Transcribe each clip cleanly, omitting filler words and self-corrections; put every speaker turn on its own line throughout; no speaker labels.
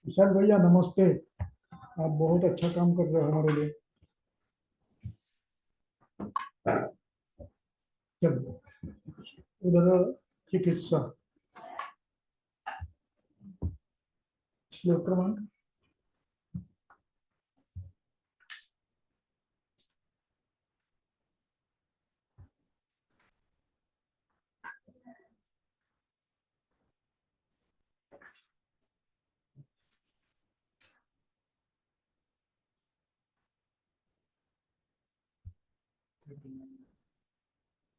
विशाल भैया नमस्ते। आप बहुत अच्छा काम कर रहे हो हमारे लिए। चलो, उधर चिकित्सा श्लोक क्रमांक।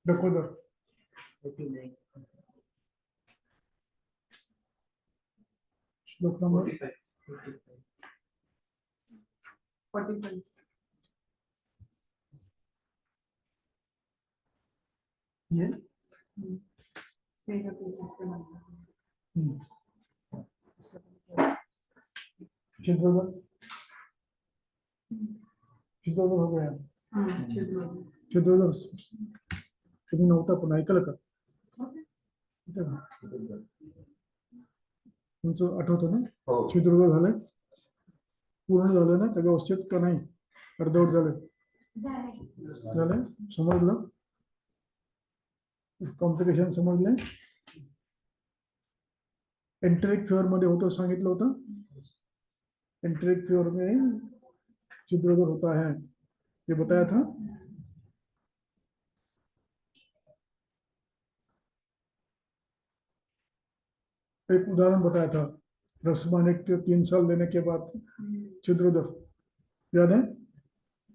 देखो उधर श्लोक नंबर
45
ये चित्रोधर चित्रोधर हो गया। चित्रोधर तुम्ही नव्हता पण ऐकलं का? तुमचं आठवतं ना? चित्रोधर झालंय, पूर्ण झालं ना? का व्यवस्थित का नाही? अर्धवट झालं? झालंय, समजलं? कॉम्प्लिकेशन समजले? एंट्रिक फ्योर मध्ये होतं सांगितलं होतं। एंट्रिक फ्योर में छिद्रोदर होता है, ये बताया था। एक उदाहरण बताया था, रसमाने के 3 साल लेने के बाद छिद्रोदर, याद है?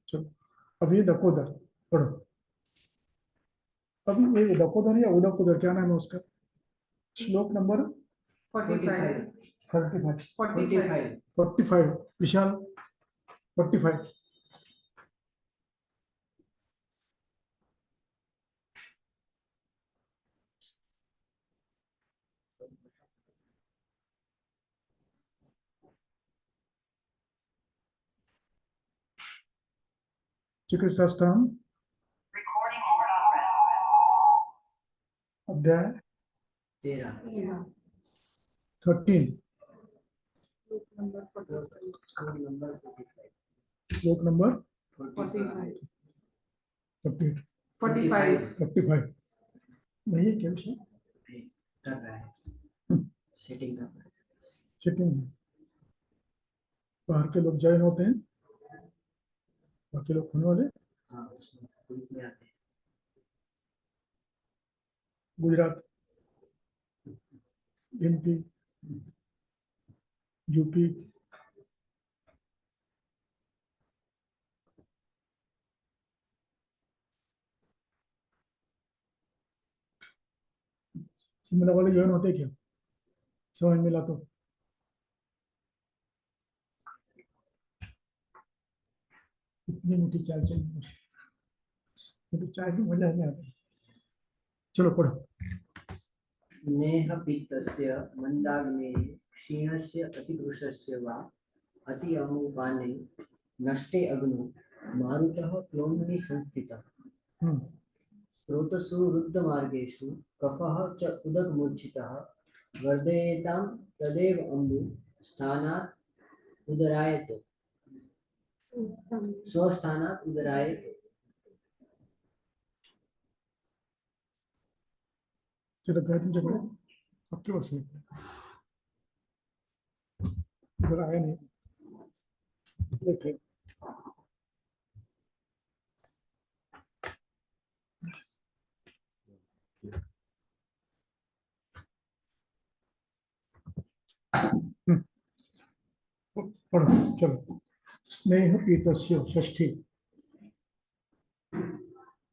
चलो, अब ये दकोदर पढ़ो। अभी ये दकोदर या उदकोदर क्या नाम है उसका? श्लोक नंबर 45 विशाल 45। चिकित्सा स्थान अध्याय 13 श्लोक नंबर 45 नहीं है क्या विषय?
कर रहा है, सेटिंग कर रहा है।
चेकिंग बाहर के लोग ज्वाइन होते हैं, बाकी लोग होने वाले।
हाँ, उसमें ग्रुप में आते हैं।
गुजरात, एमपी, यूपी, शिमला वाले ज्वाइन होते हैं क्या? समझ मिला तो इतनी मीठी चाय चाहिए मुझे, चाय की मजा नहीं आता। चलो पढ़ो।
नेह पित्तस्य मंदाग्नेः क्षीणस्य अतिकृशस्य वा अति अमुपाने नष्टे अग्नौ मारुतः क्लोम्नि संस्थितः स्रोतसु रुद्धमार्गेषु कफः च उदकमूर्छितः वर्धयेतां तदेव अम्बु स्थानात् उदरायते स्वस्थानात् उदरायते।
चलो गायत्री जगह आपके पास है, इधर आया नहीं, देखे पढ़ो। चलो, स्नेह पीतस्य षष्ठी,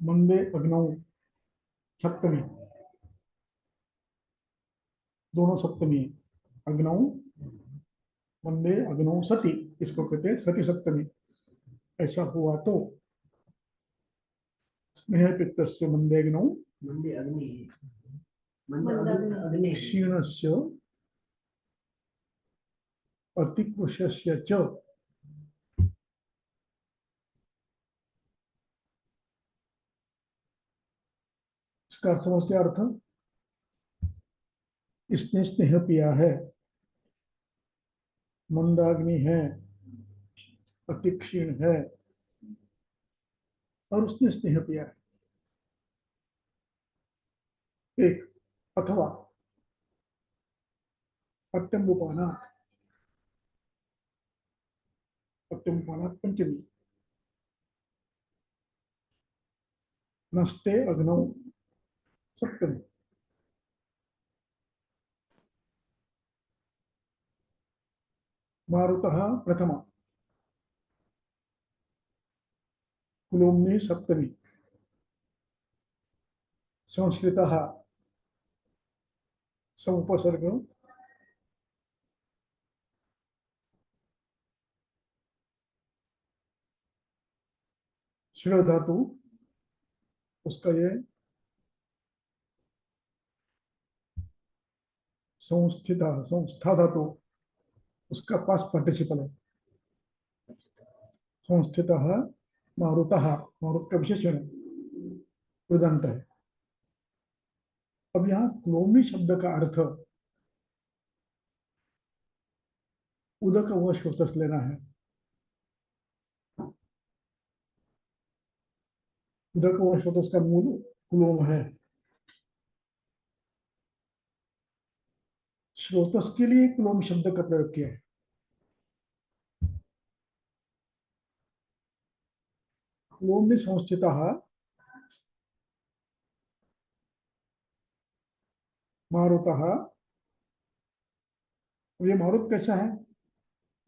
मंदे अग्नौ सप्तमी, दोनों सप्तमी है। अग्नौ मंदे अग्नौ सती, इसको कहते हैं सती सप्तमी। ऐसा हुआ तो स्नेह पित्तस्य मंदे अग्नौ
मंदे अग्नि अग्नि
क्षीणस्य अतिकृशस्य च, इसका समझते अर्थ, इसने स्नेह पिया है, मंदाग्नि है, अति क्षीण है, और उसने स्नेह किया है। एक, अथवा अत्यंबुपाना, अत्यंबुपाना पंचमी, नष्टे अग्नौ सप्तमी, मारुतः प्रथमा, कुलोम्नी सप्तमी, संस्कृतः समुपसर्ग, शिव धातु, उसका ये संस्था धातु, उसका पास पार्टिसिपल है। संस्थितः मारुतः, मारुत का विशेषण है, कृदंत है। अब यहाँ क्लोमी शब्द का अर्थ उदक व श्रोतस लेना है। उदक व श्रोतस का मूल क्लोम है। श्रोतस के लिए क्लोम शब्द का प्रयोग किया है। क्लोम में संस्थित मारुतः, ये मारुत कैसा है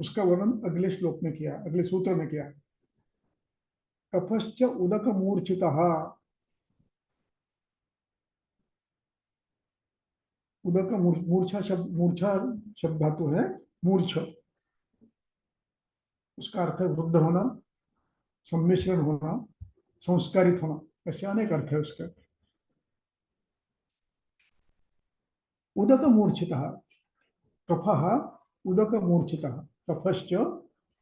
उसका वर्णन अगले श्लोक में किया, अगले सूत्र में किया। कफश्च उदक मूर्छितः, उदक मूर्छा शब्द धातु है मूर्छ, उसका अर्थ है वृद्ध होना, सम्मिश्रण होना, संस्कारित होना, ऐसे अनेक अर्थ है उसका। उदक मूर्छितः, कफः उदक मूर्छितः, कफश्च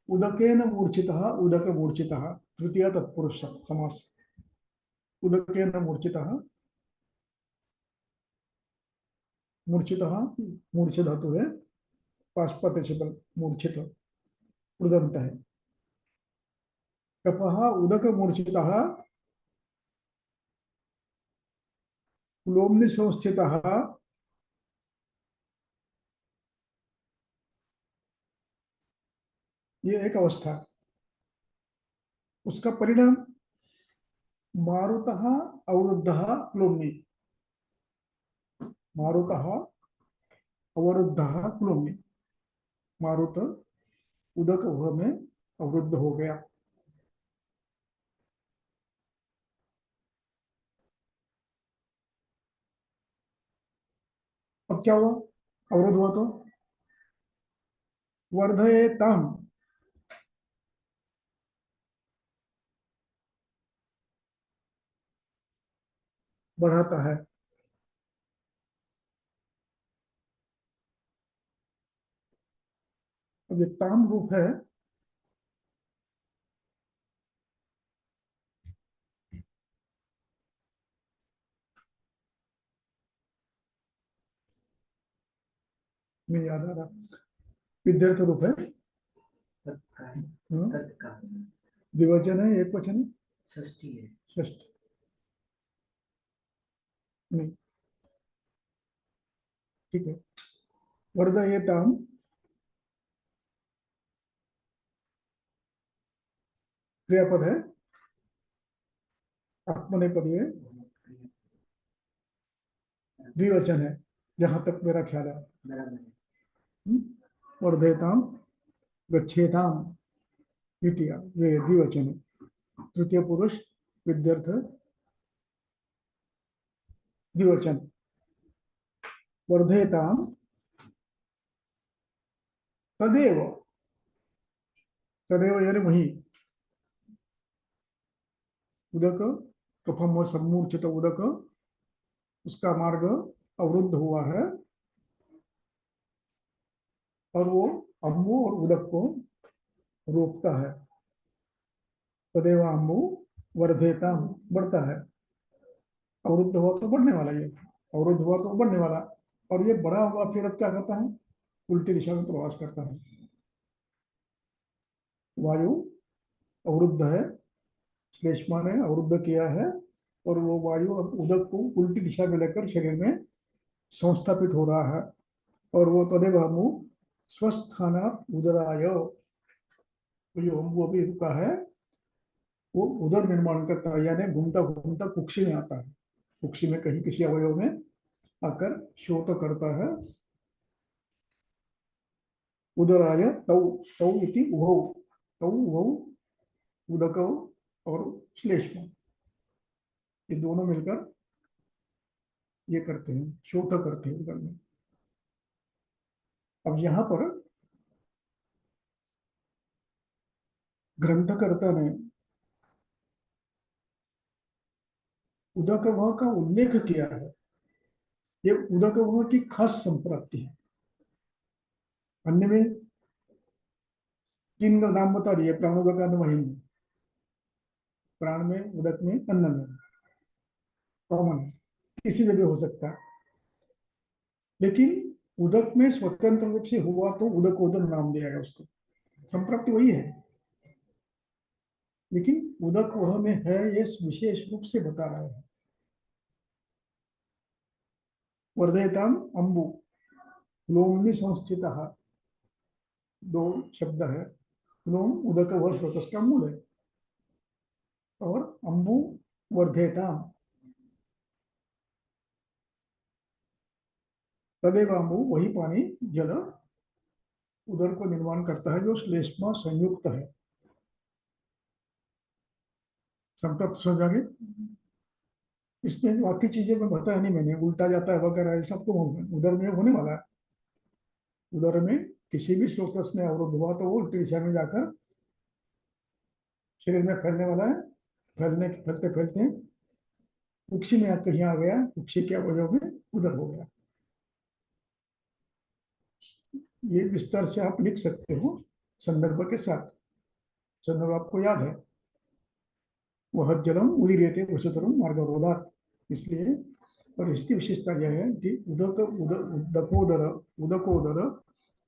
उदकेन मूर्छितः, उदक मूर्छितः, तृतीय तत्पुरुष समास। उदकेन मूर्छितः, मूर्छितः मूर्छ धातु है, पास्ट पार्टिसिपल मूर्छित, उदंत है। कपः उदक मूर्छितः, कुलोम्नि संस्थितः, ये एक अवस्था। उसका परिणाम मारुतः अवरुद्धः कुलोम्नि, मारुतः अवरुद्धः कुलोम्नि, मारुत उदक वह में अवरुद्ध हो गया। अब क्या हुआ, अवरोध हुआ तो वर्धयेताम, बढ़ाता है। अब ये ताम रूप है, नहीं याद आ रहा, विद्यार्थ रूप है।
तत्का है,
हम्म,
तत्का
द्विवचन है, एक वचन है,
षष्ठी है।
षष्ठ नहीं, ठीक है। वर्धयेताम क्रियापद है, आत्मनेपद है, द्विवचन है, जहां तक मेरा ख्याल है।
बराबर है।
वर्धयताम, गच्छेताम, द्वितीय, ये द्विवचन है। तृतीय पुरुष विद्यार्थ द्विवचन। वर्धयताम तदेव, तदेव यानी वही, उदक कफम सम्मूर्छित उदक, उसका मार्ग अवरुद्ध हुआ है, और वो अम्बु और उदक को रोकता है। तदेव अम्बु वर्धेता, बढ़ता है। अवरुद्ध हुआ तो बढ़ने वाला, ये अवरुद्ध हुआ तो बढ़ने वाला, और ये बड़ा हुआ फिर अब क्या करता है, उल्टी दिशा में प्रवास करता है। वायु अवरुद्ध है, श्लेष्मा ने अवरुद्ध किया है, और वो वायु अब उदक को उल्टी दिशा में लेकर शरीर में संस्थापित हो रहा है। और वो तदेव अम्बु स्वस्थानात उदराय, तो जो अम्बु अभी रुका है वो उदर निर्माण करता है, यानी घूमता घूमता कुक्षी में आता है, कुक्षी में कहीं किसी अवयव में आकर शोथ करता है। उदराय तौ, तौ इति उभौ, तौ उभौ उदकौ और श्लेष्म, ये दोनों मिलकर ये करते हैं, शोथ करते हैं उदर में। अब यहाँ पर ग्रंथकर्ता ने उदक वह का उल्लेख किया है, ये उदक वह की खास संप्राप्ति है। अन्य में तीन का नाम बता दिए, प्राणोदक अन्न वही में, प्राण में, उदक में, अन्न में, कॉमन, किसी में भी हो सकता है। लेकिन उदक में स्वतंत्र रूप से हुआ तो उदकोदर नाम दिया गया उसको, संप्राप्ति वही है, लेकिन उदक वह में है ये विशेष रूप से बता रहा है। वर्धेताम अम्बु, लोमनि संस्थित, दो शब्द है, लोम उदक वह स्रोत का मूल है, और अम्बु वर्धेताम, तदेव अम्बु वही पानी जल उदर को निर्माण करता है जो श्लेष्मा संयुक्त है। संप्राप्त समझागे, इसमें बाकी चीजें में बताया नहीं मैंने, उल्टा जाता है वगैरह ये सब तो उधर में होने वाला है। उधर में किसी भी स्रोत में अवरुद्ध हुआ तो वो उल्टी दिशा में जाकर शरीर में फैलने वाला है, फैलने फैलते फैलते कुक्षी में कहीं आ गया, कुक्षी के अवयव में उधर हो गया। ये विस्तार से आप लिख सकते हो संदर्भ के साथ, संदर्भ आपको याद है, वह जलम उदीर्यते वसुतरम मार्गरोधात्, इसलिए। और इसकी विशेषता यह है कि उदकोदर, उदकोदर,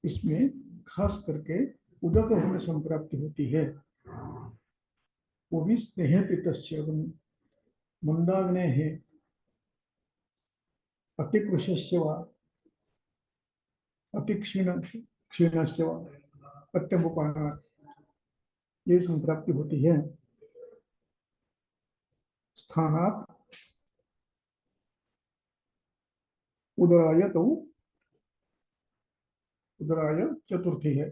इसमें खास करके उदक में संप्राप्ति होती है, वो भी स्नेह पितस्य मंदाग्ने है, अतिकृशस्य वा अतिक्षीण क्षीणस्य वा अत्यमुपानात्, ये संप्राप्ति होती है। स्थानात उदराय तो, उदराय चतुर्थी है,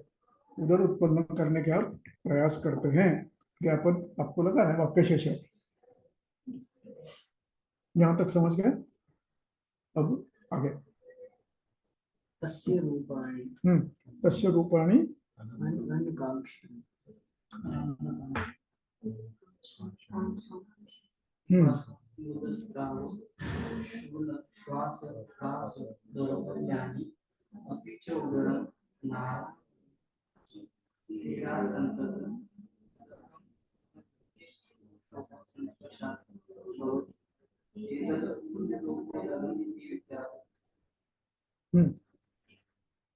उदर उत्पन्न करने के आप प्रयास करते हैं, ज्ञापन आपको लगा है वाक्य शेष है, यहां तक समझ गए। अब आगे,
तस्य रूपाणि
तस्य रूपाणि
अनकांक्षी श्वास श्वास यानी अपि च उदरं नाम शिरा संसर्ग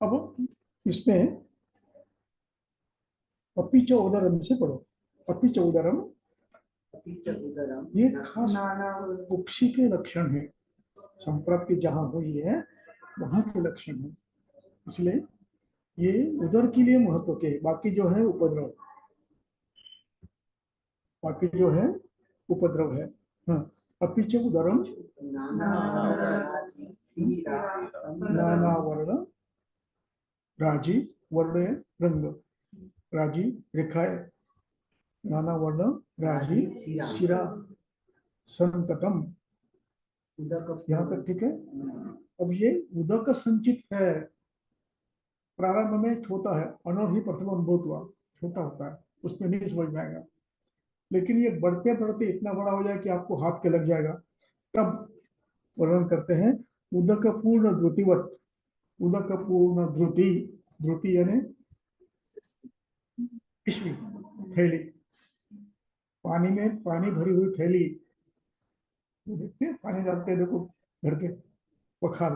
अब इसमें अपि च उदरम से पढ़ो, अपि च उदरम, ये खास कुक्षी के लक्षण है, संप्राप्ति जहां हुई है वहां के लक्षण है, इसलिए ये उदर के लिए महत्व के, बाकी जो है उपद्रव, बाकी जो है उपद्रव है। हाँ, अपि च उदरम नाना वर्ण, राजी वर्ण रंग, राजी रेखा है, नाना वर्ण राजी शिरा संततम, यहाँ तक ठीक है। अब ये उदक संचित है, प्रारंभ में छोटा है, अनर्हि प्रथम अनुभूत हुआ, छोटा होता है, उसमें नहीं समझ में आएगा, लेकिन ये बढ़ते बढ़ते इतना बड़ा हो जाए कि आपको हाथ के लग जाएगा, तब वर्णन करते हैं उदक पूर्ण द्रुतिवत, उदक पूर्ण द्रुति, द्रुति यानी पिशवी, थैली, पानी में पानी भरी हुई थैली, देखते हैं पानी डालते हैं, देखो घर के पखाल,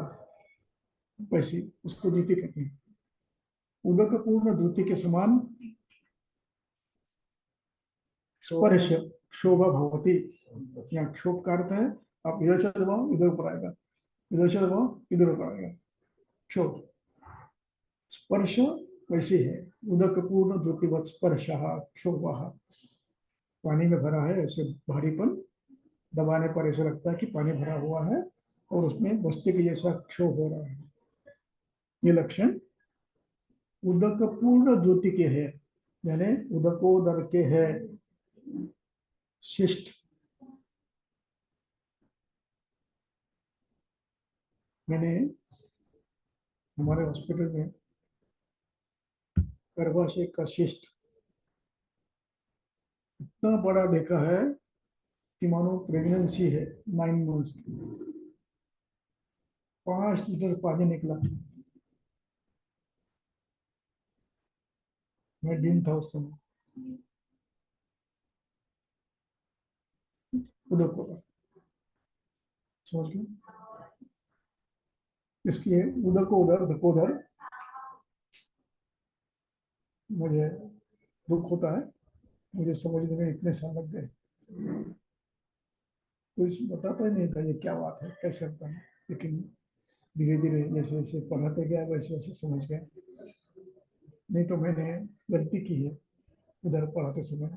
वैसी उसको द्रुति कहते हैं। उदक पूर्ण द्रुति के समान स्पर्श क्षोभ भवती, यहाँ क्षोभ का अर्थ है आप इधर से दबाओ इधर ऊपर आएगा, इधर से दबाओ इधर ऊपर आएगा, क्षोभ। स्पर्श वैसे है, उदक पूर्ण द्रुतिवत स्पर्श क्षोभ, पानी में भरा है ऐसे भारीपन, दबाने पर ऐसा लगता है कि पानी भरा हुआ है और उसमें बस्ते के जैसा क्षोभ हो रहा है। ये लक्षण उदक पूर्ण द्रुति के है, यानी उदकोदर के है। शिष्ट, मैंने हमारे हॉस्पिटल में गर्भाशय का शिष्ट इतना बड़ा देखा है कि मानो प्रेगनेंसी है 9 मंथ्स की। 5 लीटर पानी निकला। मैं डीन था उस समय, उदक होगा, समझ लो। इसलिए उदक उधर धकोधर मुझे दुख होता है, मुझे समझने में इतने साल लग गए, कोई बताता ही नहीं था ये क्या बात है कैसे होता है। लेकिन धीरे धीरे जैसे जैसे पढ़ाते गया वैसे वैसे समझ गया। नहीं तो मैंने गलती की है उधर पढ़ाते समय,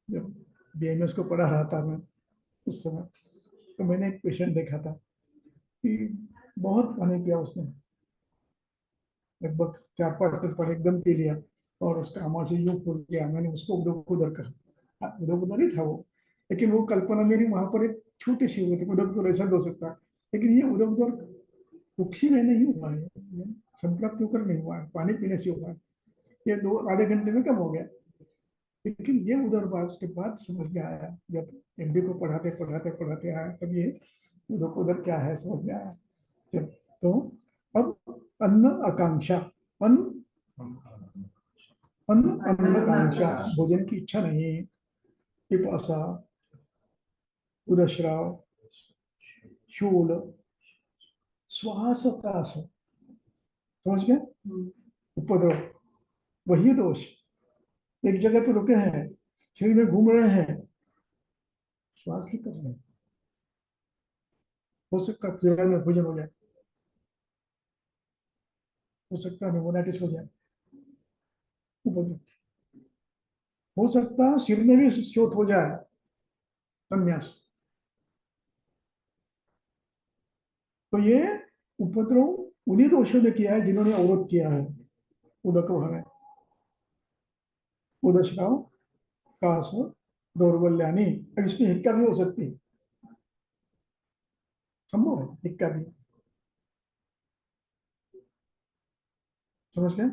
जब बीएमएस को पढ़ा रहा था मैं उस समय, तो मैंने एक पेशेंट देखा था कि बहुत पानी पिया उसने, लगभग 4-5 लीटर पानी एकदम पी लिया और उसका आमाशय यूं फूल गया। मैंने उसको उधर उधर कहा, उधर उधर ही था वो, लेकिन वो कल्पना मेरी वहां पर एक छोटी सी हुई थी, उधर उधर ऐसा हो सकता है, लेकिन ये उधर उधर कुक्षी में नहीं हुआ है, संतृप्त होकर नहीं हुआ है, पानी पीने से हुआ है। ये 2 आधे घंटे में कम हो गया। लेकिन ये उधर बात उसके बाद समझ में आया, जब एमडी को पढ़ाते पढ़ाते पढ़ाते आया तब ये उधर उधर क्या है समझ में आया। चल, तो अब अन्न आकांक्षा, अन्न अन्न अन्नकांक्षा, भोजन की इच्छा नहीं, पिपासा, उदश्राव, शूल, श्वास कास, समझ गए, उपद्रव, वही दोष। एक जगह पे रुके हैं, शरीर में घूम रहे हैं, श्वास भी कर रहे हैं, हो सकता है फिर में भोजन हो जाए, हो सकता है निमोनाइटिस हो जाए, उपद्रव हो सकता है, सिर में भी शोथ हो जाए, संन्यास। तो ये उपद्रव उन्हीं दोषों ने किया है जिन्होंने अवरोध किया है उदक है, उदश्राव, कास, दौर्बल्यानी। अब इसमें हिक्का भी हो सकती है, संभव है हिक्का भी, समझ गए।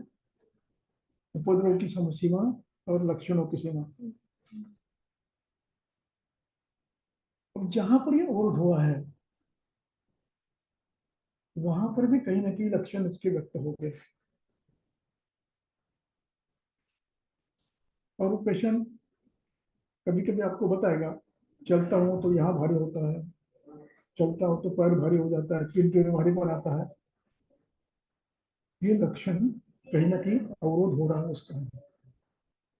उपद्रव की सीमा और लक्षणों की सीमा। अब जहां पर ये अवरोध हुआ है वहां पर भी कहीं ना कहीं लक्षण इसके व्यक्त हो गए, और वो पेशेंट कभी कभी आपको बताएगा, चलता हूँ तो यहाँ भारी होता है, चलता हूँ तो पैर भारी हो जाता है, पिंड में भारी आता है। ये लक्षण कहीं ना कहीं अवरोध हो रहा है उसका,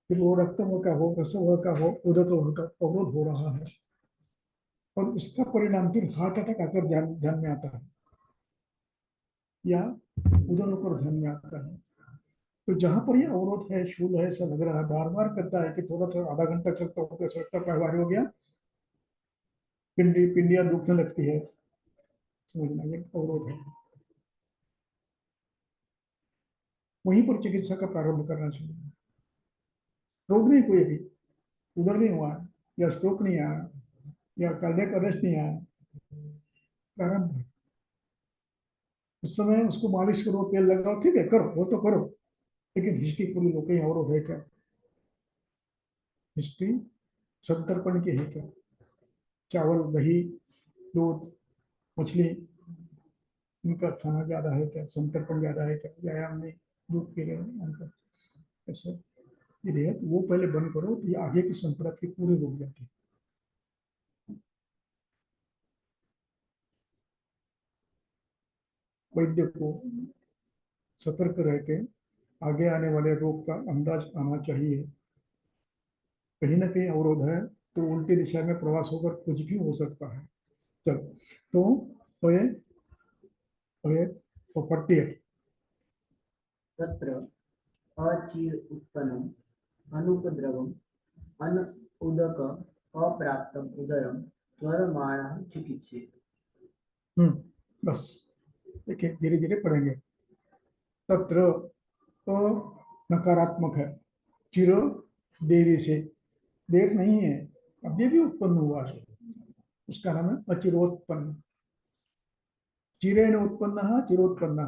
फिर वो रक्तम का हो, रसव का हो, उदक का अवरोध हो रहा है, और इसका परिणाम फिर हार्ट अटैक आकर ध्यान में आता है, या उधर होकर ध्यान में आता है। तो जहां पर ये अवरोध है, शूल है, ऐसा लग रहा है, बार बार करता है कि थोड़ा सा आधा घंटा चलता हो तो लगता है भारी हो गया, पिंडियां दुखने लगती है, समझना ये अवरोध है। वहीं पर चिकित्सा का प्रारंभ करना चाहिए। रोग नहीं कोई भी, उधर नहीं हुआ, या स्ट्रोक नहीं आया, या कार्डियक अरेस्ट नहीं आया, प्रारंभ है। उस समय उसको मालिश करो, तेल लगाओ, ठीक है करो, वो तो करो, लेकिन हिस्ट्री पूरी लो, कहीं अवरोध है क्या, हिस्ट्री संतर्पण की है क्या, चावल, दही, दूध, मछली, इनका खाना ज्यादा है क्या, संतर्पण ज्यादा है क्या, व्यायाम नहीं, दूध पी रहे हैं उनका, ऐसा यदि है तो वो पहले बंद करो, तो ये आगे की संपत्ति पूरी रुक जाती है। वैद्य को सतर्क रह के आगे आने वाले रोग का अंदाज आना चाहिए। कहीं ना कहीं अवरोध है, तो उल्टी दिशा में प्रवास होकर कुछ भी हो सकता है। चलो, तो ये 48।
तत्र अचिर उत्पन्नम अनुपद्रवम अन उदक अप्राप्तम उदरम स्वरमाणः चिकित्सेत।
बस देखिए, धीरे धीरे पढ़ेंगे। तत्र तो नकारात्मक है, चिर देरी से, देर नहीं है, अब ये भी उत्पन्न हुआ है, उसका नाम है अचिरोत्पन्न। चिरेण उत्पन्न चिरोत्पन्न,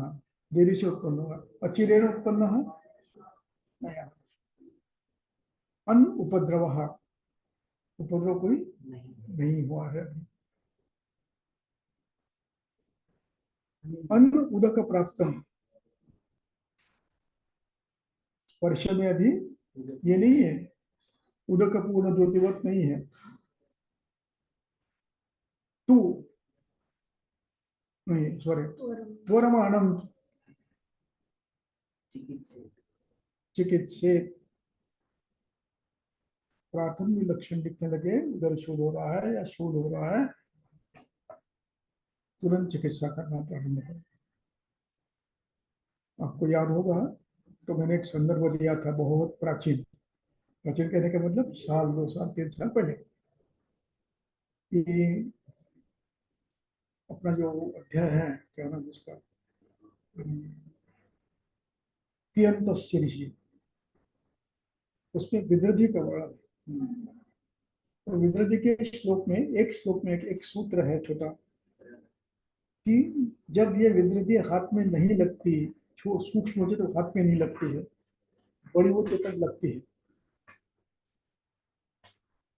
देरी से उत्पन्न हुआ। अचिरेण उत्पन्न नया। अन उपद्रव, उपद्रव कोई
नहीं
नहीं हुआ है। अन्न उदक प्राप्तम, स्पर्श में अभी ये नहीं है, उदक पूर्ण ज्योतिवत नहीं है। तू नहीं, सॉरी, त्वरमाणम
चिकित्सेत।
चिकित्सेत। प्राथमिक लक्षण दिखने लगे, उधर शोध हो रहा है या शोध हो रहा है, तुरंत चिकित्सा करना प्रारंभ करें। आपको याद होगा, तो मैंने एक संदर्भ दिया था बहुत प्राचीन, प्राचीन कहने का मतलब साल 2 साल 3 साल पहले, कि अपना जो अध्याय है, क्या नाम उसका, कियंत ऋषि, उसमें विदृधि का वर्णन। तो विदृधि के श्लोक में, एक श्लोक में एक सूत्र है छोटा, कि जब ये विदृधि हाथ में नहीं लगती, सूक्ष्म होती तो हाथ में नहीं लगती है, बड़ी होती तक लगती है।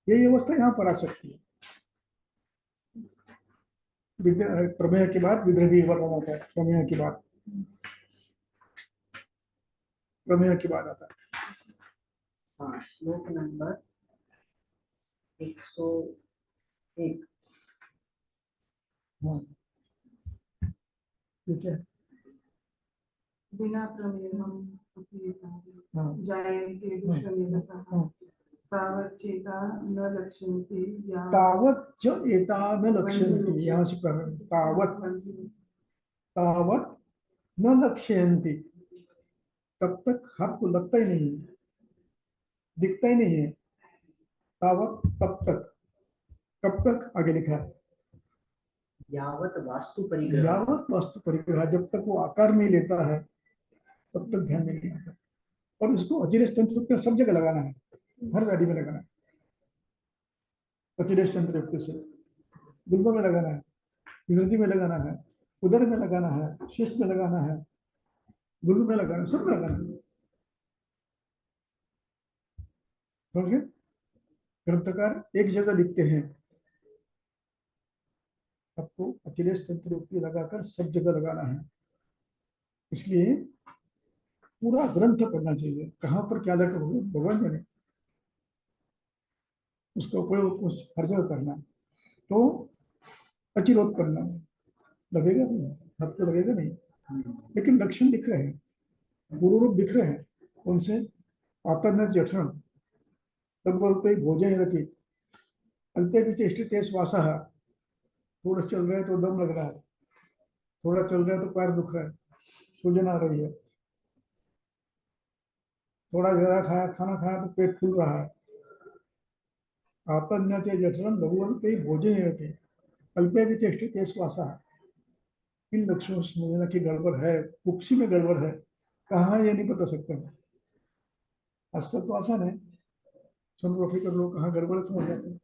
यही अवस्था यहाँ पर आ सकती है। प्रमेय के बाद विदृधि वर्णन होता है, प्रमेय के बाद, प्रमेय के बाद आता है।
हाँ, श्लोक नंबर 101।
हाँ, ठीक है।
बिना प्रमेयम
हाँ
जायन्ते दुष्प्रमेयसः
हाँ।
तावत् चेता न लक्ष्यन्ते
तावत च एता न लक्ष्यन्ति, यहाँ से प्रारंभ, तावत, तावत न लक्ष्यन्ति, तब तक हाथ को लगता ही नहीं है, दिखता ही नहीं है। तावत तब तक, कब तक आगे लिखा है,
यावत वास्तु परिग्रह।
यावत वस्तु परिग्रह, जब तक वो आकार नहीं लेता है तब तक ध्यान में नहीं आता। और इसको अचिरेश तंत्र रूप में सब जगह लगाना है, हर व्याधि में लगाना है। अचिरेश तंत्र युक्त से गुल्बों में लगाना है, विकृति में लगाना है, उदर में लगाना है, शिष्ट में लगाना है, गुल्ब में लगाना है, सब में लगाना है। समझ गए? ग्रंथकार एक जगह लिखते हैं, आपको अखिलेश तंत्र युक्ति लगाकर सब जगह लगाना है। इसलिए पूरा ग्रंथ पढ़ना चाहिए, कहाँ पर क्या लगा हुआ भगवान जाने, उसका उपयोग उस हर जगह करना। तो अचिरोत्पन्न लगेगा नहीं, हाथ को लगेगा नहीं, लेकिन लक्षण दिख रहे हैं, गुरु रूप दिख रहे हैं। उनसे आतन जठरण, तब बोलते भोजन रखी, अल्पे पीछे स्थित वासा, थोड़ा चल रहा है तो दम लग रहा है, थोड़ा चल रहा है तो पैर दुख रहा है, सूजन आ रही है, थोड़ा जरा खाया, खाना खाया तो पेट फूल रहा है। आपन्नते जठरम लघुअल्पे भोजन रखे, अल्पे भी चेष्टित श्वासा। इन लक्षणों से समझना कि गड़बड़ है, कुक्षी में गड़बड़ है, कहाँ है ये नहीं बता सकते। आजकल तो आसान है, सोनोग्राफी कर लो, कहाँ गड़बड़ है समझ जाते हैं।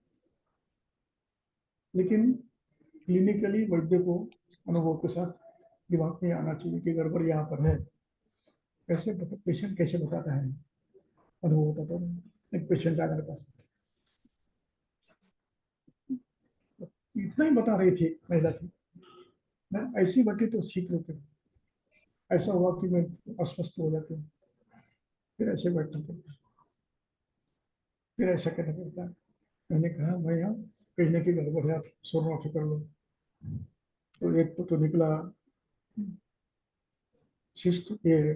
लेकिन क्लिनिकली वैद्य को अनुभव के साथ दिमाग में आना चाहिए कि गड़बड़ यहाँ पर है। कैसे पेशेंट कैसे बताता है, अनुभव बताता है। एक पेशेंट आ मेरे पास, इतना ही बता रही थी, महिला थी, मैं ऐसी बटी तो सीख लेते, ऐसा हुआ कि मैं अस्वस्थ हो जाती हूँ, फिर ऐसे बैठना पड़ता है, फिर ऐसा करना पड़ता है। मैंने कहा भाई यहाँ कहीं ना कहीं गड़बड़ है, आप सोनोग्राफी कर लो। तो एक तो निकला शिस्ट ये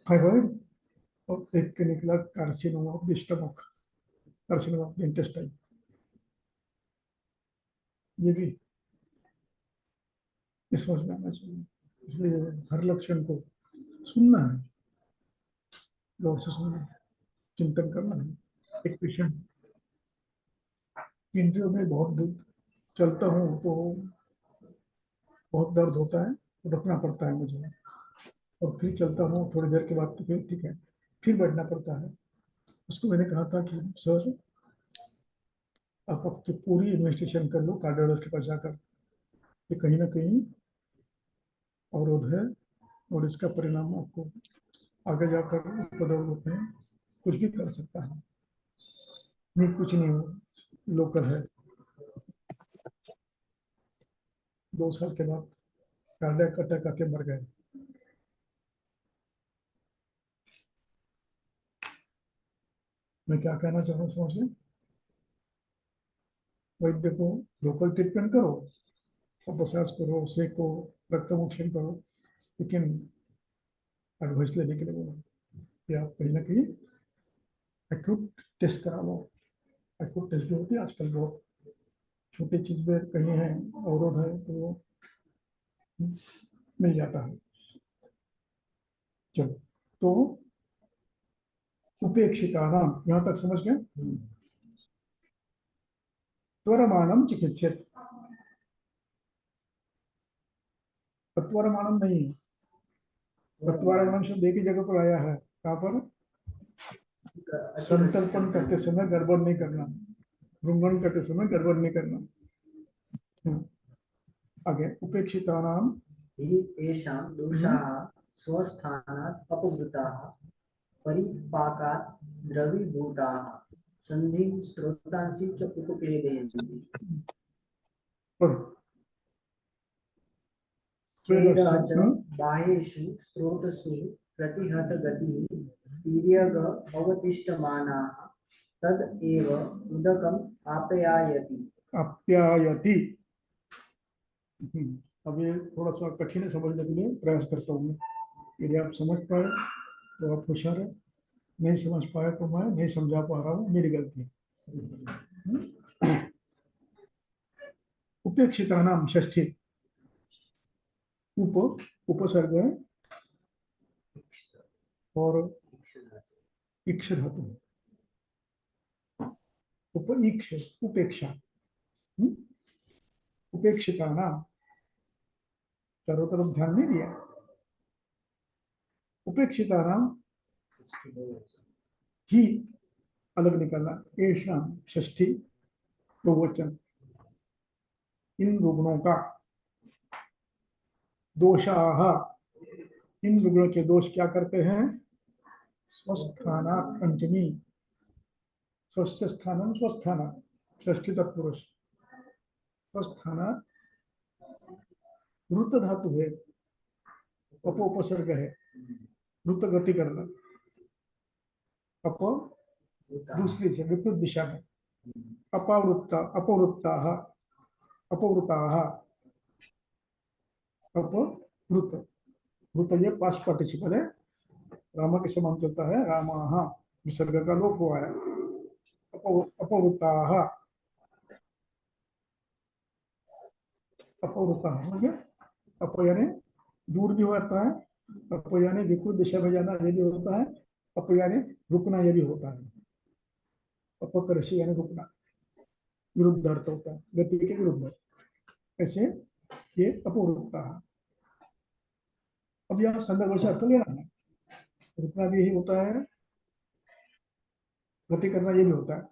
थायराइड, और एक के निकला carcinoma of the stomach. Carcinoma intestine, ये भी ये समझ में आना चाहिए। इसलिए हर लक्षण को सुनना है, गौर से सुनना है, चिंतन करना है। एक पेशेंट इंटरव्यू में बहुत दूर चलता हूँ तो बहुत दर्द होता है, तो रुकना पड़ता है मुझे, और फिर चलता हूँ थोड़ी देर के बाद तो फिर ठीक है, फिर बैठना पड़ता है। उसको मैंने कहा था कि सर आप आपकी पूरी इन्वेस्टिगेशन कर लो कार्डियोलॉजिस्ट के पास जाकर, कि कहीं ना कहीं अवरोध है, और इसका परिणाम आपको आगे जाकर उपद्रव में कुछ भी कर सकता है। नहीं कुछ नहीं हो, लोकल है। 2 साल के बाद कार्डियक अटैक आके मर गए। मैं क्या कहना चाह रहा हूँ समझ लें, वैद्य को लोकल ट्रीटमेंट करो, और मसाज करो, सेको, रक्तमोक्षण करो, लेकिन एडवाइस लेने के लिए बोला कि आप कहीं ना कहीं एक्यूट टेस्ट करा लो। एक्यूट टेस्ट भी होती है आजकल, बहुत छोटी चीज में कहीं है अवरोध है तो वो मिल जाता है। चलो, तो उपेक्षिता नाम यहाँ तक समझ गए। त्वरमाणम चिकित्सित, तत्वरमाणम नहीं है, तत्वरमाणम शब्द एक ही जगह पर आया है। कहाँ पर? संकल्पन करते समय गड़बड़ नहीं करना, भ्रूंगण करते समय गड़बड़ नहीं करना। आगे उपेक्षिता नाम
हि येषां दोषाः स्वस्थानात् अपवृताः परिपाकात् द्रवीभूताः सन्धिं स्रोतांसि च उपक्लेदयन्ति। स्वेरः च बाह्येषु स्रोतसु प्रतिहतगतिः तिर्यग अवतिष्ठमानाः तद एव उदकम् आप्यायति।
आप्यायति। अब ये थोड़ा सा कठिन है समझने के लिए, प्रयास करता हूँ मैं। यदि आप समझ पाए तो आप होशियार है, नहीं समझ पाए तो मैं नहीं समझा पा रहा हूँ, मेरी गलती है। उपेक्षिता नाम षष्ठी, उप उपसर्ग है और इक्ष धातु, उप इक्ष उपेक्षा। उपेक्षिता नाम, चारों तरफ ध्यान नहीं दिया। उपेक्षिता नाम ही अलग निकालना, ऐसा षष्ठी बहुवचन। इन रुग्णों का दोषाः, इन रुग्णों के दोष क्या करते हैं? स्वस्थाना पंचमी, स्वस्थ स्थानम स्वस्थाना, षष्ठी तत्पुरुष। स्वस्थाना वृत धातु है, उपसर्ग है, वृत गति करना। अप दूसरी से विपरीत दिशा में, अपवृत्ता अपवृत्ता अपवृता, अपवृत, वृत ये पास्ट पार्टिसिपल है, रामा के समान चलता है, रामा विसर्ग का लोप हुआ है। अपवृता, अपवृता समझ गए? अप यानी दूर भी होता है, अप यानी विपरीत दिशा में जाना ये भी होता है, अप यानी रुकना ये भी होता है। अपकर्षी यानी रुकना, विरुद्ध अर्थ होता है, गति के विरुद्ध। ऐसे ये अपवृत्ता है। अब यहाँ संदर्भ से अर्थ लेना है, रुकना भी यही होता है, गति करना ये भी होता है।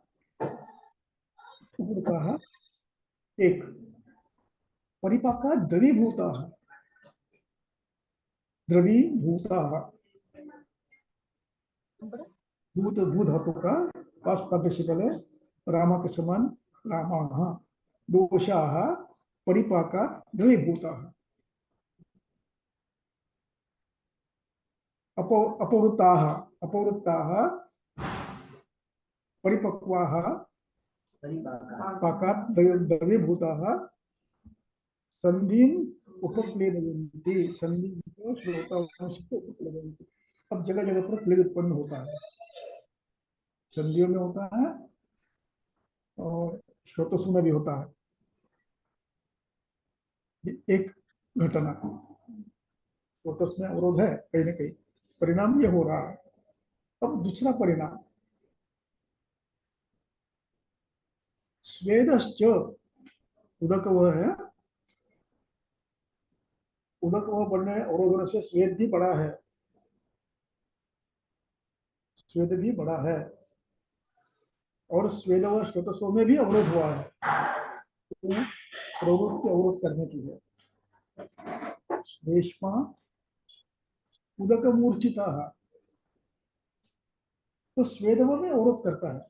उपवृत्ता एक, परिपाका द्रवीभूता, द्रवीभूता, भूत भू धातु का पास पार्टिसिपल है, रामा के समान, रामा। दोषाः परिपाका द्रवीभूता, अपवृत्ताः अपवृत्ताः परिपक्वाः पाकात् द्रवीभूताः संधिं उपक्लेदयन्ति, संधि को श्रोतांश को उपक्लेदयन्ति। अब जगह जगह पर क्लेद उत्पन्न होता है, संधियों में होता है और श्रोतसु में भी होता है। ये एक घटना, श्रोतस में अवरोध है कहीं ना कहीं, परिणाम ये हो रहा है। अब दूसरा परिणाम, स्वेदश्च, उदक वह है, उदक वह बढ़ने अवरोध होने से स्वेद भी बड़ा है, स्वेद भी बड़ा है, और स्वेद व श्रोतसों में भी अवरोध हुआ है। तो प्रवृत्ति अवरोध करने की है। श्लेष्मा उदक मूर्छिता, तो स्वेदव में अवरोध करता है।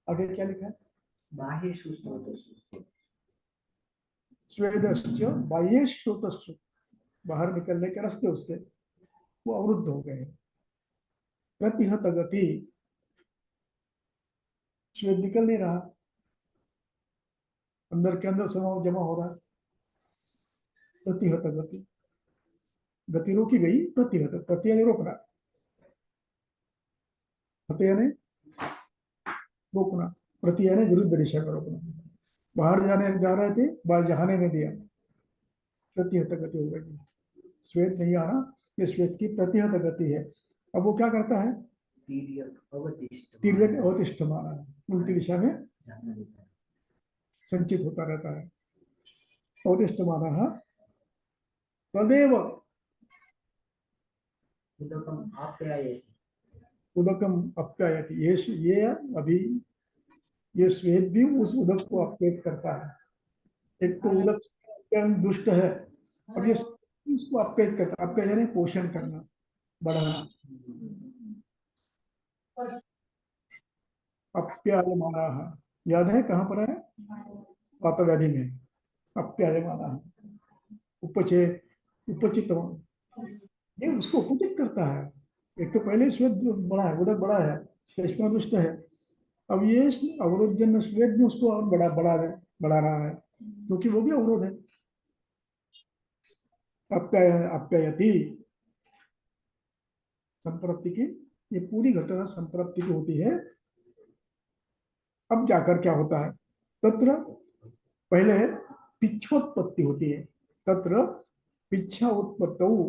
आगे क्या लिखा है?
बाह्य सुस्रोत
स्वेदश्च बाह्य श्रोतश्च, बाहर निकलने के रास्ते उसके वो अवरुद्ध हो गए। प्रतिहत गति, स्वेद निकल नहीं रहा, अंदर के अंदर समाव जमा हो रहा है। प्रतिहत गति, गति रोकी गई, प्रतिहत, प्रति यानी रोकना, हत यानी रोकना, प्रति यानी विरुद्ध दिशा में रोकना। बाहर जाने जा रहे थे, बाहर जाने नहीं दिया, प्रतिहत गति हो गई। श्वेत नहीं आ रहा, ये श्वेत की प्रतिहत गति है। अब वो क्या करता है? तिर्यक अवतिष्ठ माना है, उल्टी दिशा में संचित होता रहता है। अवतिष्ठ माना है तदेव उदकम अप्यायति, ये अभी ये श्वेत भी उस उदक को अप्येत करता है। एक तो उदक अत्यंत दुष्ट है, अब ये इसको अप्येत करता है। अप्यय यानी पोषण करना, बढ़ाना। अप्यायमाना, याद है कहाँ पर है? पातव्याधि में अप्यायमाना, उपचे उपचित, ये उसको उपचित करता है। एक तो पहले श्वेत बड़ा है, उदक बड़ा है, श्लेष्मा दुष्ट है, अब ये अवरोधजन्य श्वेत भी उसको और बढ़ा रहा है, क्योंकि वो भी अवरोध है। अप्यायति, संप्रप्ति की, ये पूरी घटना संप्रप्ति की होती है। अब जाकर क्या होता है? तत्र पहले पिच्छोत्पत्ति होती है। तत्र पिच्छा उत्पत्तौ,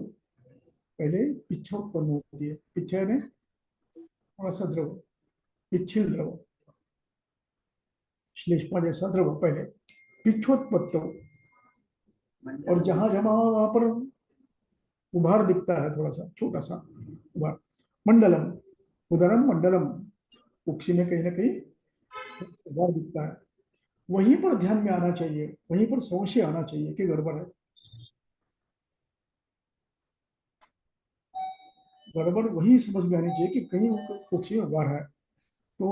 पहले पिच्छा उत्पन्न होती है। पिच्छा में थोड़ा सा द्रव, पिच्छिल द्रव, श्लेष्मा जैसा द्रव पहले पिच्छोत्पत्तौ, और जहां जमा वहां पर उभार दिखता है, थोड़ा सा छोटा सा उभार। मंडलम, उदरम मंडलम, उक्षी में कहीं ना कहीं उभार दिखता है। वहीं पर ध्यान में आना चाहिए, वहीं पर संशय आना चाहिए कि गड़बड़ है। गड़बड़ वही समझ में आनी चाहिए कि कहीं उक्षी में उभार है। तो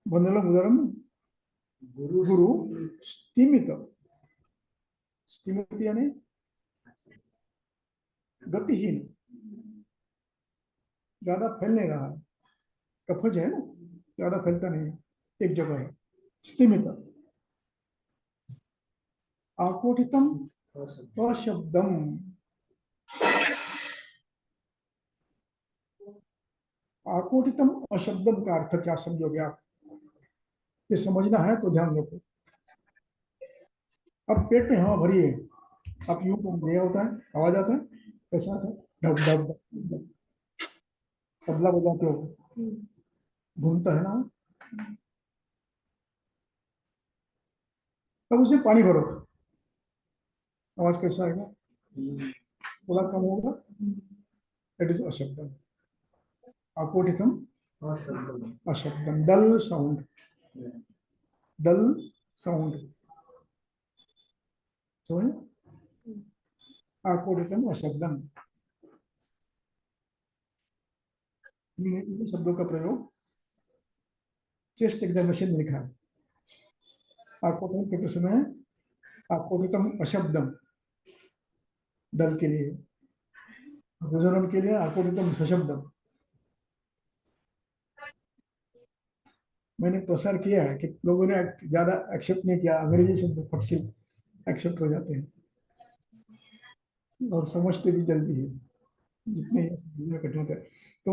मंडलम उदरम गुरु स्तिमित, स्तिमित यानी गतिहीन, ज्यादा फैल नहीं रहा है। कफज है ना, ज्यादा फैलता नहीं है, एक जगह है। स्तिमित, आकोटितम अशब्दम, आकोटितम अशब्दम का अर्थ क्या समझोगे आप? ये समझना है तो ध्यान रखो। अब पेट में हवा भरी है, आप यूं घूम गया होता है, आवाज आता है, कैसा आता है? ढब ढब ढब ढब। तबला बजाते हो, घूमता है ना। तब उसे पानी भरो, आवाज कैसा आएगा? थोड़ा कम होगा। दैट इज अशब्दम। आकोटितम अशब्दम, डल साउंड, डल साउंड, समझे? आकोटितम अशब्दम, इन शब्दों का प्रयोग चेस्ट एग्जामिनेशन में लिखा है। आकोटितम कितने समय है? आकोटितम अशब्दम डल के लिए, रिजोनेंट के लिए आकोटितम सशब्दम। मैंने प्रसार किया है कि लोगों ने ज्यादा एक्सेप्ट नहीं किया, अंग्रेजी शब्द फट से एक्सेप्ट हो जाते हैं और समझते भी जल्दी है, जितने कठिन होते हैं। तो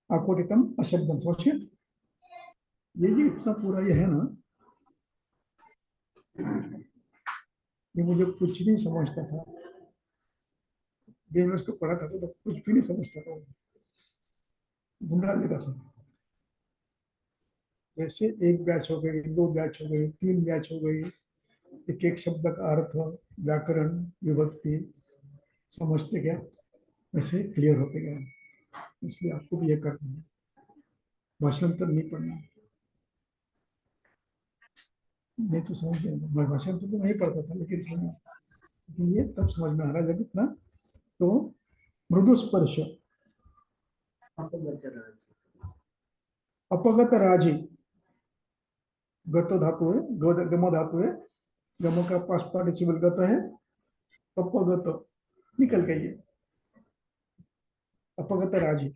आकोटितम अशब्दम, सोचिए ये जो इतना पूरा ये है ना, ये मुझे कुछ नहीं समझता था। जब मैं इसको पढ़ा था तो कुछ भी नहीं समझता था, ढूंढा लेता था। जैसे एक बैच हो गई, दो बैच हो गई, तीन बैच हो गई, एक एक शब्द का अर्थ, व्याकरण, विभक्ति समझते गया, वैसे क्लियर होते गया। इसलिए आपको भी ये करना है, भाषांतर नहीं पढ़ना। नहीं तो समझ गया, मैं भाषांतर तो नहीं पढ़ता था, लेकिन समझ, ये तब समझ में आ रहा है जब इतना। तो मृदु स्पर्श, अपगत राजी, गत धातु है, गम धातु है, गम का पास्ट पार्टिसिपल गत है, अपगत निकल गई है, अपगत राजी।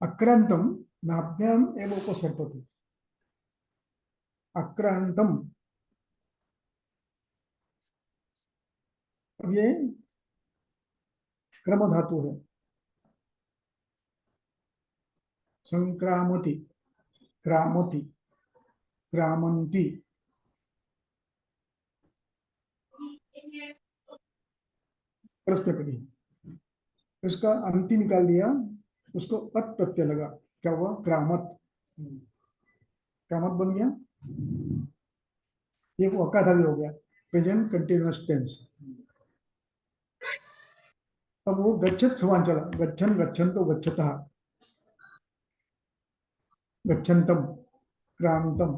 अक्रांतम नाभ्याम एवं उपसर्पति, अक्रांतम, अब ये क्रम धातु है, संक्रामति, क्रामति, क्रामंती, प्रश्न, इसका अंति निकाल दिया, उसको अत प्रत्यय लगा, क्या हुआ, क्रामत, क्रामत बन गया। ये वो अकाधा भी हो गया, प्रेजेंट कंटिन्यूअस टेंस। अब वो गच्छत समान चला, गच्छन गच्छन तो गच्छता, गच्छन्तम, क्रांतम,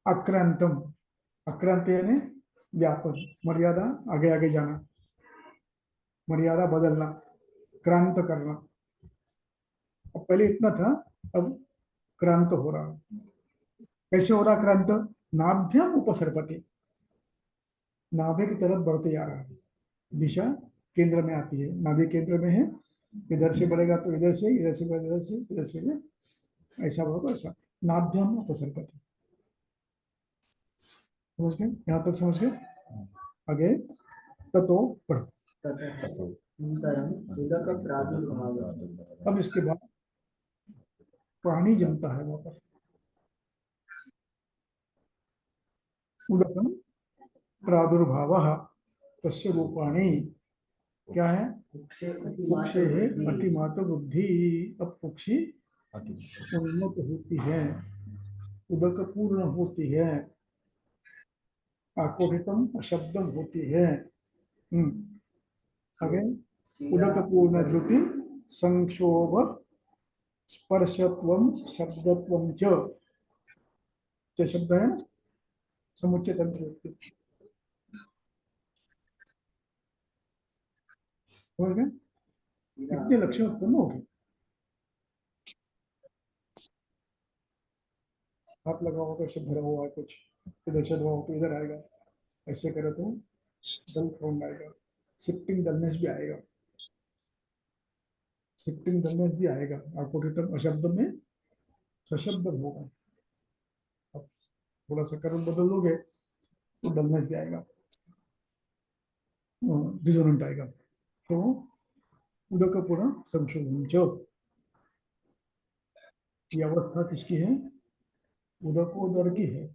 अक्रांतम, अक्रांत यानी व्यापक, मर्यादा आगे आगे जाना, मर्यादा बदलना, क्रांत करना। अब पहले इतना था, अब क्रांत हो रहा। कैसे हो रहा क्रांत, नाभ्याम उपसर्पति, नाभि की तरफ बढ़ते जा रहा है, दिशा केंद्र में आती है, नाभि केंद्र में है, इधर से बढ़ेगा तो इधर से, इधर से इधर से, इधर से ऐसा होगा, ऐसा नाभ्याम उपसर्पति। समझ गए, यहाँ तक समझ गए। आगे ततो पढ़, अब इसके बाद प्राणी जमता है वहां पर, उदकम प्रादुर्भाव तस्य रूपाणी, क्या है, कुक्षे है अतिमात्र बुद्धि। अब कुक्षी उन्नत होती है, उदक पूर्ण होती है, आकोटितम शब्दम होती है। आगे उदक पूर्ण धृति संक्षोभ स्पर्शत्वम शब्दत्वम च शब्द है ना, समुच्चय तंत्र, समझ गए, कितने लक्षण उत्पन्न हो गए। हाथ लगाओ तो शब्द भरा हुआ है कुछ, इधर से लगाओ तो इधर आएगा, ऐसे करो तो डल साउंड आएगा, शिफ्टिंग डलनेस भी आएगा, शिफ्टिंग डलनेस भी आएगा। आकोटितम अशब्द में सशब्द होगा, अब थोड़ा सा कर्म बदल लोगे तो डलनेस भी आएगा, डिसोनेंट आएगा। तो उदक पूर्ण संशोधन जो, ये अवस्था किसकी है, उदकोदर की है,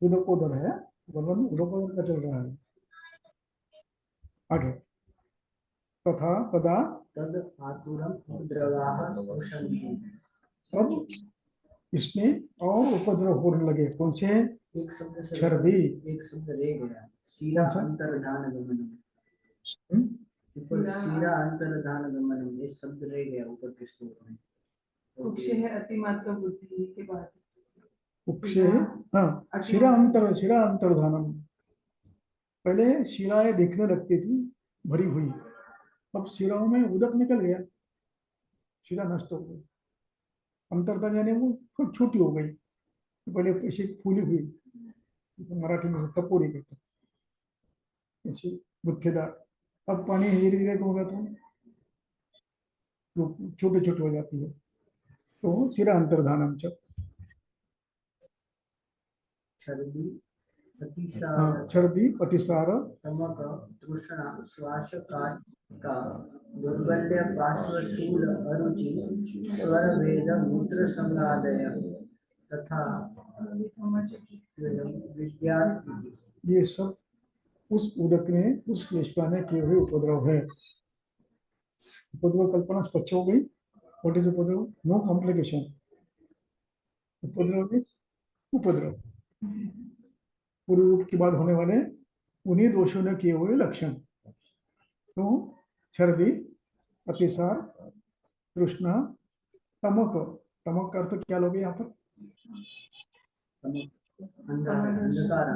उदकोदर है, वर्णन उदकोदर का चल रहा है। आगे तथा तदा,
तद आतुरम द्रवाः सुषंति।
अब इसमें और उपद्रव होने लगे, कौन से,
एक शब्द से
छर्दी,
एक शब्द रह गया, सीरा
कौन सा?
अंतर्धान गमनम,
हम्म?
ऊपर सीरा अंतर्धान गमनम, एक शब्द रह गया ऊपर के श्लोक में।
कुक्षे है अतिमात्र बुद्धि के बाद
उपक्षे, हाँ, शिरा अंतर्धानम, पहले शिराएं दिखने लगती थी भरी हुई, अब शिराओं में उदक निकल गया, शिरा नष्ट हो गई, अंतर्ता यानी वो खूब छोटी हो गई, पहले ऐसी फूली हुई, तो मराठी में टपोरी कहते हैं, ऐसी गुत्थेदार। अब पानी धीरे धीरे होगा तो छोटे छोटे हो जाती है, तो शिरा अंतर्धानम च।
छर्दी अतिसार
हाँ, छर्दी अतिसार
तमक तृष्णा श्वास का दुर्गंध्य पार्श्वशूल अरुचि स्वर वेद मूत्र संगादय तथा विद्यार्थी।
ये सब उस उदक में, उस श्लेष्मा में किए हुए उपद्रव है। उपद्रव कल्पना स्पष्ट हो गई। व्हाट इज उपद्रव? No complication. उपद्रव इज उपद्रव, पूर्व रूप के बाद होने वाले उन्हीं दोषों ने किए हुए लक्षण। तो छर्दी, अतिसार, तृष्णा, तमक। तमक का अर्थ क्या लोगे यहाँ पर?
अंधकार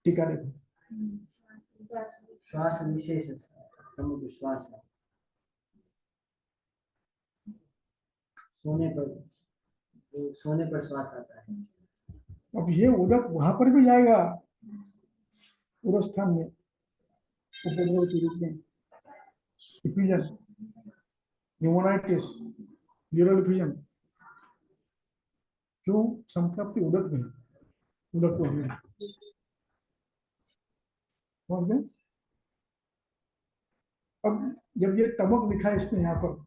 टीका देखो।
श्वास विशेष तमक श्वास सोने पर श्वास आता है।
अब ये उदक वहां पर भी जाएगा, उरस्थान में, उपद्रव के रूप में। डिफ्यूजन, न्यूमोनाइटिस, यूरल डिफ्यूजन, क्यों? संप्राप्ति उदक में, उदक को में। समझ गए? अब जब ये तमक लिखा है इसने यहाँ पर,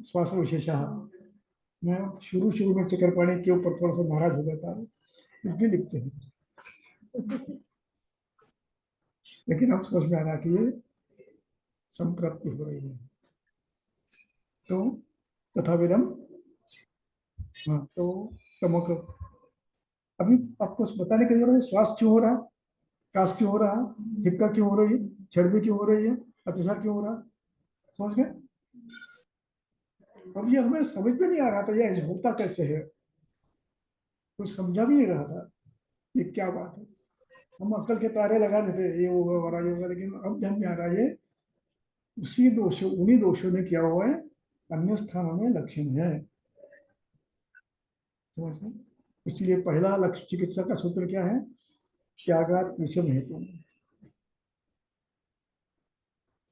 श्वास विशेषा, मैं शुरू शुरू में चक्रपाणी के ऊपर थोड़ा सा नाराज हो गया था, इसलिए लिखते हैं। लेकिन अब समझ में आ रहा कि ये संप्राप्ति हो रही है। तो तथा विदम, हाँ, तो तमक। अभी आपको बताने की जरूरत है श्वास क्यों हो रहा है, काश क्यों हो रहा है, हिक्का क्यों हो रही है, छर्दी क्यों हो रही है, अतिसार क्यों हो रहा है। समझ गए? अब ये हमें समझ में नहीं आ रहा था, ये होता कैसे है, कुछ समझा भी नहीं रहा था ये क्या बात है। हम अक्ल के तारे लगा देते, ये होगा वरा ये होगा, लेकिन अब ध्यान में आ रहा है ये उसी दोषों, उन्हीं दोषों ने किया हुआ है, अन्य स्थानों में लक्षण है। समझ गए? इसलिए पहला लक्ष्य चिकित्सा का सूत्र क्या है? त्यागात विषम हेतु।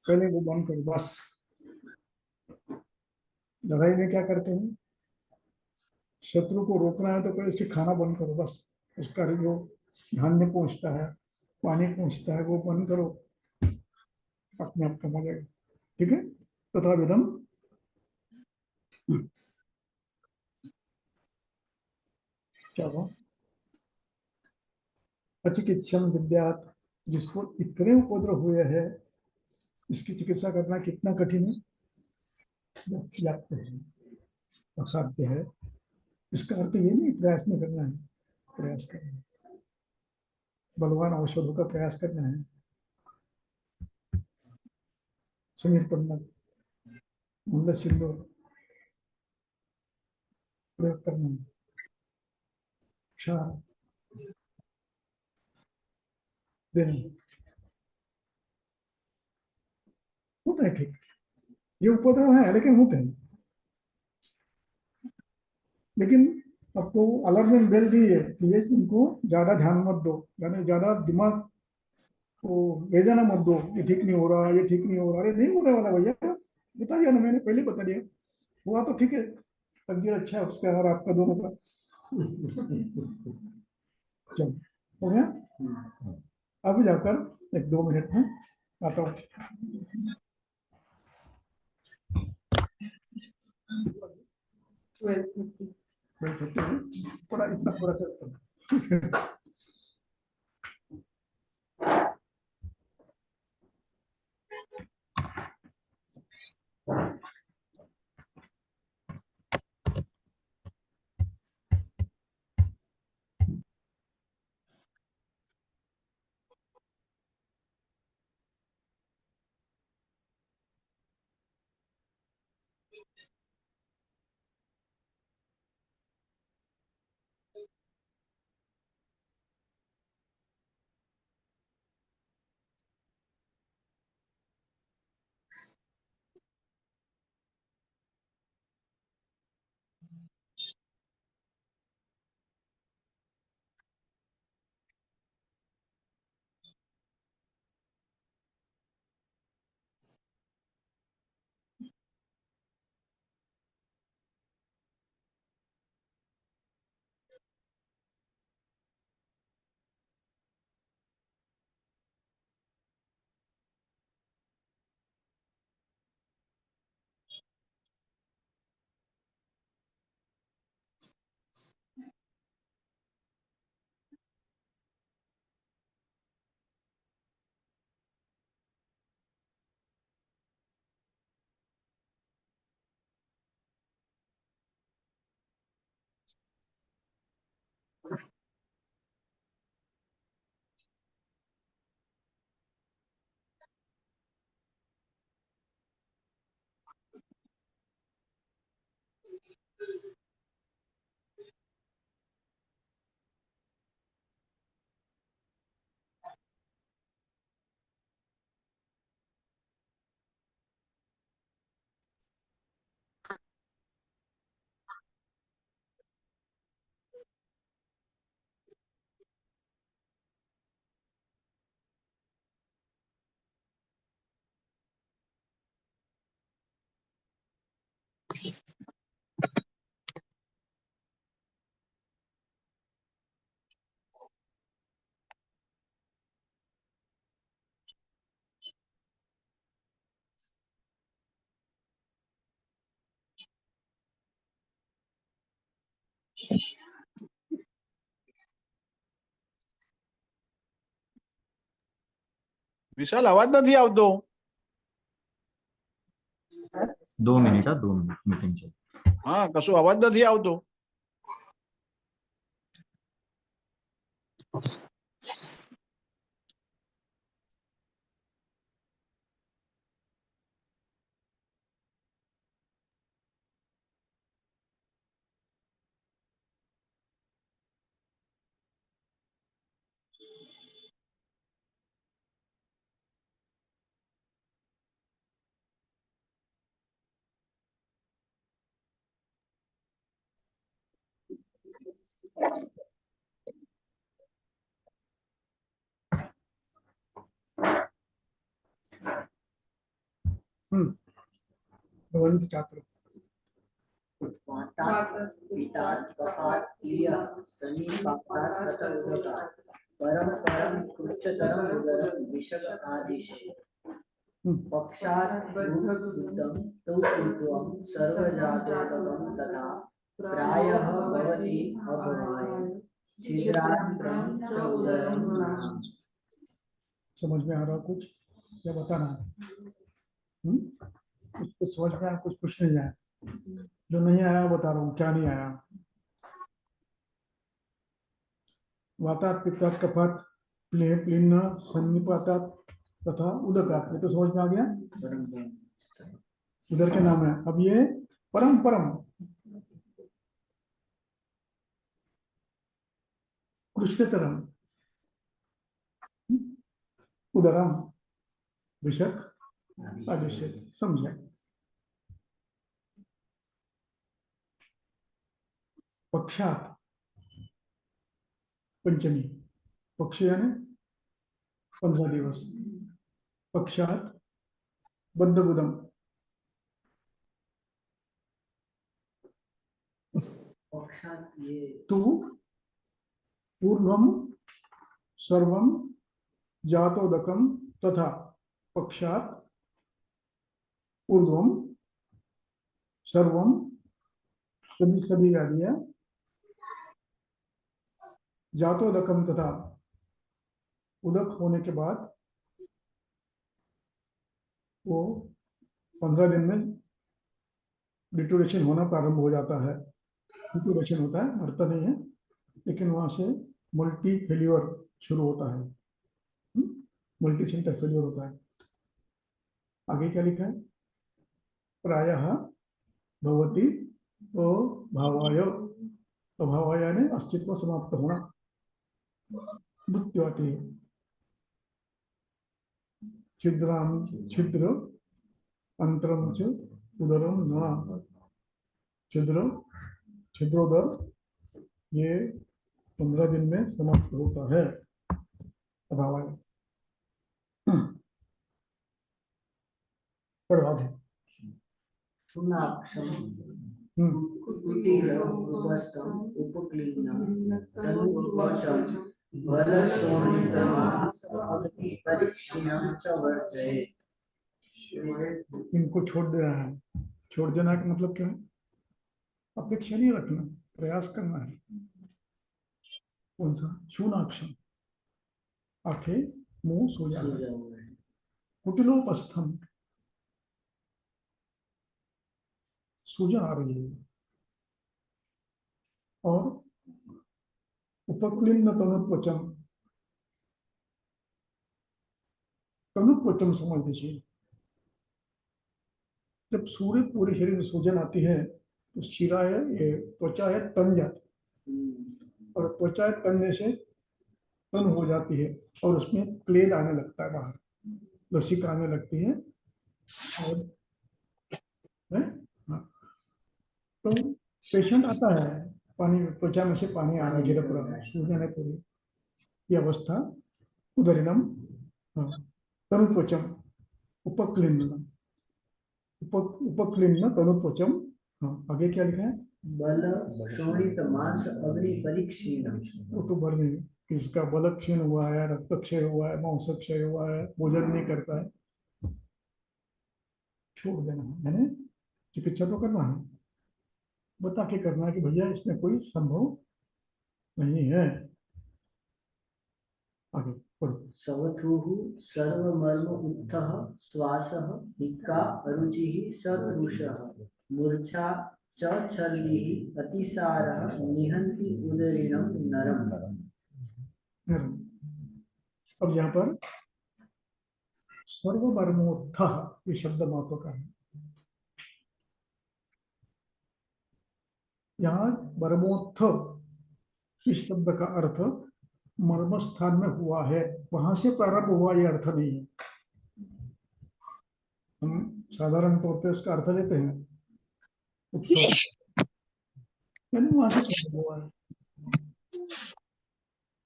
पहले वो बंद करो बस। लड़ाई में क्या करते हैं? शत्रु को रोकना है तो पहले उसके खाना बंद करो बस। उसका जो धान्य पहुंचता है, पानी पहुंचता है, वो बंद करो, अपने आप कम हो जाएगा। ठीक है? तथा विधम, क्या हुआ? अचिकित्सम विद्यात, जिसको इतने उपद्रव हुए हैं, इसकी चिकित्सा करना कितना कठिन है, व्याप्त है, असाध्य है। इसका अर्थ ये नहीं प्रयास नहीं करना है, प्रयास करना है, बलवान औषधों का प्रयास करना है, समीर पढ़ना, मुल्ला सिंदूर प्रयोग करना है, क्षार देना है। होता है ठीक, ये उपद्रव है लेकिन होते हैं। लेकिन आपको अलार्मिंग बेल दी है कि ये इनको ज्यादा ध्यान मत दो, यानी ज्यादा दिमाग को भेजना मत दो, ये ठीक नहीं हो रहा, ये ठीक नहीं हो रहा। अरे नहीं होने वाला भैया, बता दिया ना मैंने, पहले बता दिया। हुआ तो ठीक है, तकदीर अच्छा है उसका और आपका दोनों का। चलो, हो गया। अब जाकर एक 2 मिनट में आता हूँ।
12:30।
पूरा इतना पूरा करता हूँ।
વિશાલ અવાજ નથી આવતો.
2 મિનિટ, હા 2 મિનિટ મીટિંગ છે.
હા, કશું અવાજ નથી આવતો.
भवंत छात्र
वाता पिता कपात क्लिया सनी पापात तत उदका परम परम कृच्छतरम उदरम विशक आदिश पक्षात बुद्धम तौ ऊर्ध्वं सर्वजातोदकं तथा प्रायः भवति अभवाय छिद्रांत्रं च उदरं नृणाम्।
समझ में आ रहा कुछ या बताना है? कुछ समझ में आया, कुछ नहीं आया? जो नहीं आया बता रहा हूँ, क्या नहीं आया? वातात पित्तात कफात प्लीन सन्निपातात तथा उदकात, ये तो समझ में आ गया। उदर के नाम है। अब ये परम परम कृष्णतरम उदरम विशक आदिश्य, समझे? पक्षात पंचमी, पक्ष यानी 15 दिवस। पक्षात बद्धबुदम,
पक्षात ये
तू पूर्वम सर्वम जातोदकम तथा पक्षात ऊर्ध्वम सर्वम, सभी सभी व्याधि है। जातोदकम तथा उदक होने के बाद वो 15 दिन में डिटोरेशन होना प्रारंभ हो जाता है। डिटोरेशन होता है, मरता नहीं है, लेकिन वहां से मल्टी फेल्योर शुरू होता है, मल्टी सेंटर फेल्योर होता है। आगे क्या लिखा है? प्रायः भवति अभावाय, अभावाय यानी अस्तित्व समाप्त होना, मृत्यु आती है। छिद्राम छिद्र अंतरम च उदरम नृणा, छिद्र छिद्रोदर ये 15 दिन में समाप्त होता है। अभावाय पढ़ो आगे।
सुनाक्षम
हम्म,
कुटीरम उपस्थम उपक्लीनम तनुवचम बलशोणितमा सपति परीक्षिणम च वर्जयेत्।
इनको छोड़ देना है। छोड़ देना का मतलब क्या है? अपेक्षा नहीं रखना, प्रयास करना है। कौन सा? शूनाक्षम, आंखें मुंह सो जाए। कुटिलोपस्थम, सूजन आ रही है। और उपक्लिन्न तनुत्वचम, तनुत्वचम समझ लीजिए। जब सूर्य पूरे शरीर में सूजन आती है तो शिरा है, ये त्वचा है, तन जाती, और त्वचा तनने से तन हो जाती है और उसमें क्लेद आने लगता है, बाहर लसिका आने लगती है। और है? हाँ। तो पेशेंट आता है, पानी त्वचा में से पानी आ रहा है, गिरक रहा है, सूजन है पूरी, ये अवस्था उदरिनम, हाँ, तनुत्वचम, उपक्लिन्न, उपक्लिन्न तनुत्वचम। हाँ, आगे क्या लिखा है?
बल शोणित मांस अग्नि परीक्षीण।
वो तो भर में किसका बल क्षीण हुआ है, रक्त क्षय हुआ है, मांस क्षय हुआ है, भोजन नहीं करता है, छोड़ देना है, मैंने चिकित्सा तो करना है, बता के करना है कि भैया इसमें कोई संभव नहीं है। आगे पढ़ो।
सवथुः सर्वमर्म उत्थः श्वासः हिक्का अरुचिः सदृशः मूर्छा च छल्लिः अतिसारः निहन्ति उदरिणं नरम्।
अब यहाँ पर सर्वमर्मोत्थ, ये शब्द महत्व का है। यहाँ मर्मोत्थ इस शब्द का अर्थ मर्म स्थान में हुआ है, वहां से प्रारंभ हुआ, ये अर्थ नहीं है। हम साधारण तौर पे उसका अर्थ लेते हैं उत्सव, यानी वहां से प्रारंभ हुआ है।